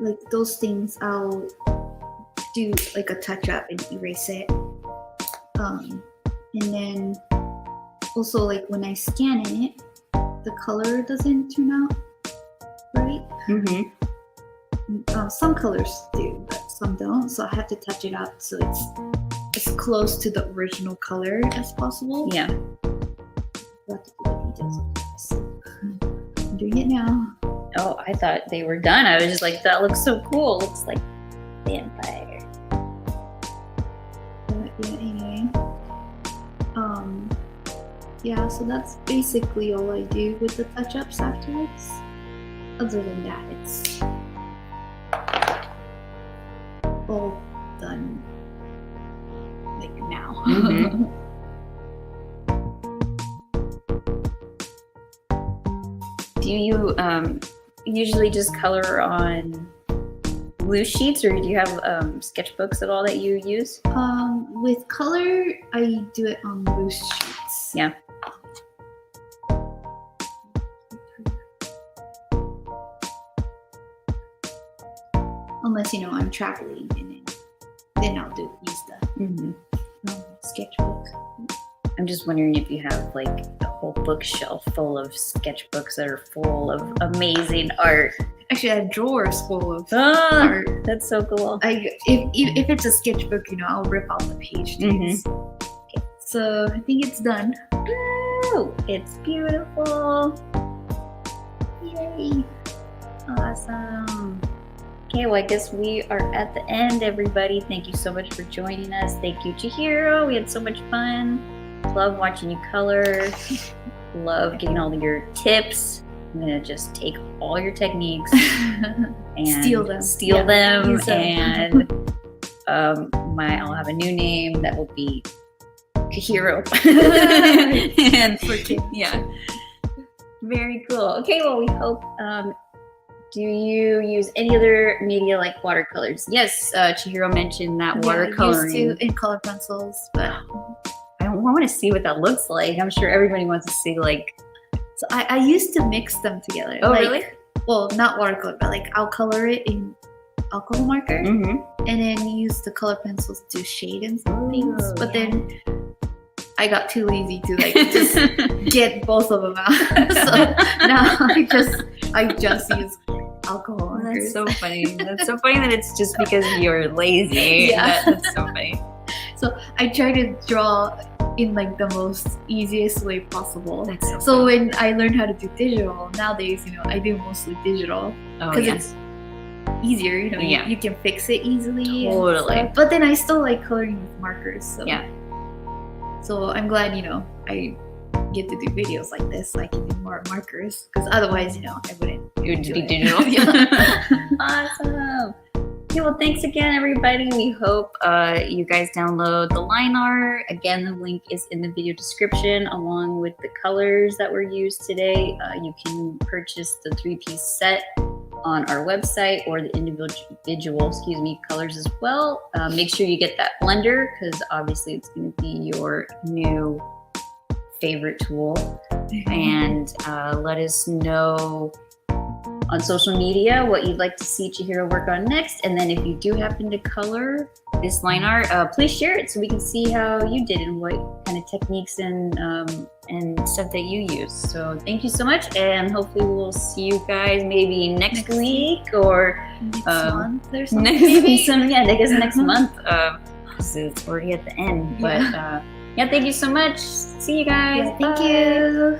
Like those things, I'll do like a touch up and erase it. And then also like when I scan it, the color doesn't turn out right. Some colors do, but some don't. So I have to touch it up so it's as close to the original color as possible. Yeah. Got to do the details of this. I'm doing it now. Oh, I thought they were done. I was just like, that looks so cool. Looks like vampire. Anyway. Yeah, so that's basically all I do with the touch-ups afterwards. Other than that, it's all done like now. Do you usually just color on loose sheets, or do you have sketchbooks at all that you use? With color, I do it on loose sheets. Yeah. Unless I'm traveling, and then I'll use the sketchbook. I'm just wondering if you have like a whole bookshelf full of sketchbooks that are full of amazing art. Actually, I have drawers full of art. That's so cool. If it's a sketchbook, I'll rip out the page tags. Okay, so I think it's done. Woo! It's beautiful. Yay! Awesome. Okay, well, I guess we are at the end, everybody. Thank you so much for joining us. Thank you, Chihiro. We had so much fun. Love watching you color. Love getting all of your tips. I'm gonna just take all your techniques and steal them, and I'll have a new name that will be Chihiro. And For kids. yeah, very cool. Okay, well, we hope. Do you use any other media like watercolors? Yes, Chihiro mentioned that watercoloring. I used to in color pencils, but I want to see what that looks like. I'm sure everybody wants to see like. so I used to mix them together. Oh, like, really? Well, not watercolor, but like I'll color it in alcohol marker, Mm-hmm. and then use the color pencils to shade and some things. But then I got too lazy to like just get both of them out. So now I just use alcohol That's markers. so funny. That's so funny that it's just because you're lazy. Yeah. That's so funny. So I try to draw in like the most easiest way possible. That's so So when I learned how to do digital, nowadays, I do mostly digital Oh, because yeah. it's easier, Yeah. you can fix it easily. and Totally. stuff. But then I still like coloring with markers. So Yeah. So I'm glad, I get to do videos like this, so I can do more markers. Because otherwise, I wouldn't. It would do be it. digital. Yeah. Awesome. Okay, well, thanks again, everybody. We hope you guys download the line art. Again, the link is in the video description, along with the colors that were used today. You can purchase the 3-piece set on our website, or the individual, colors as well. Make sure you get that blender, because obviously it's going to be your new favorite tool. And let us know on social media what you'd like to see Chihiro work on next. And then if you do happen to color this line art, please share it so we can see how you did and what kind of techniques and stuff that you use. So thank you so much, and hopefully we'll see you guys maybe next week or Next month or something. I guess next month. 'Cause it's already at the end. But yeah, thank you so much. See you guys. Yeah, thank Bye. you.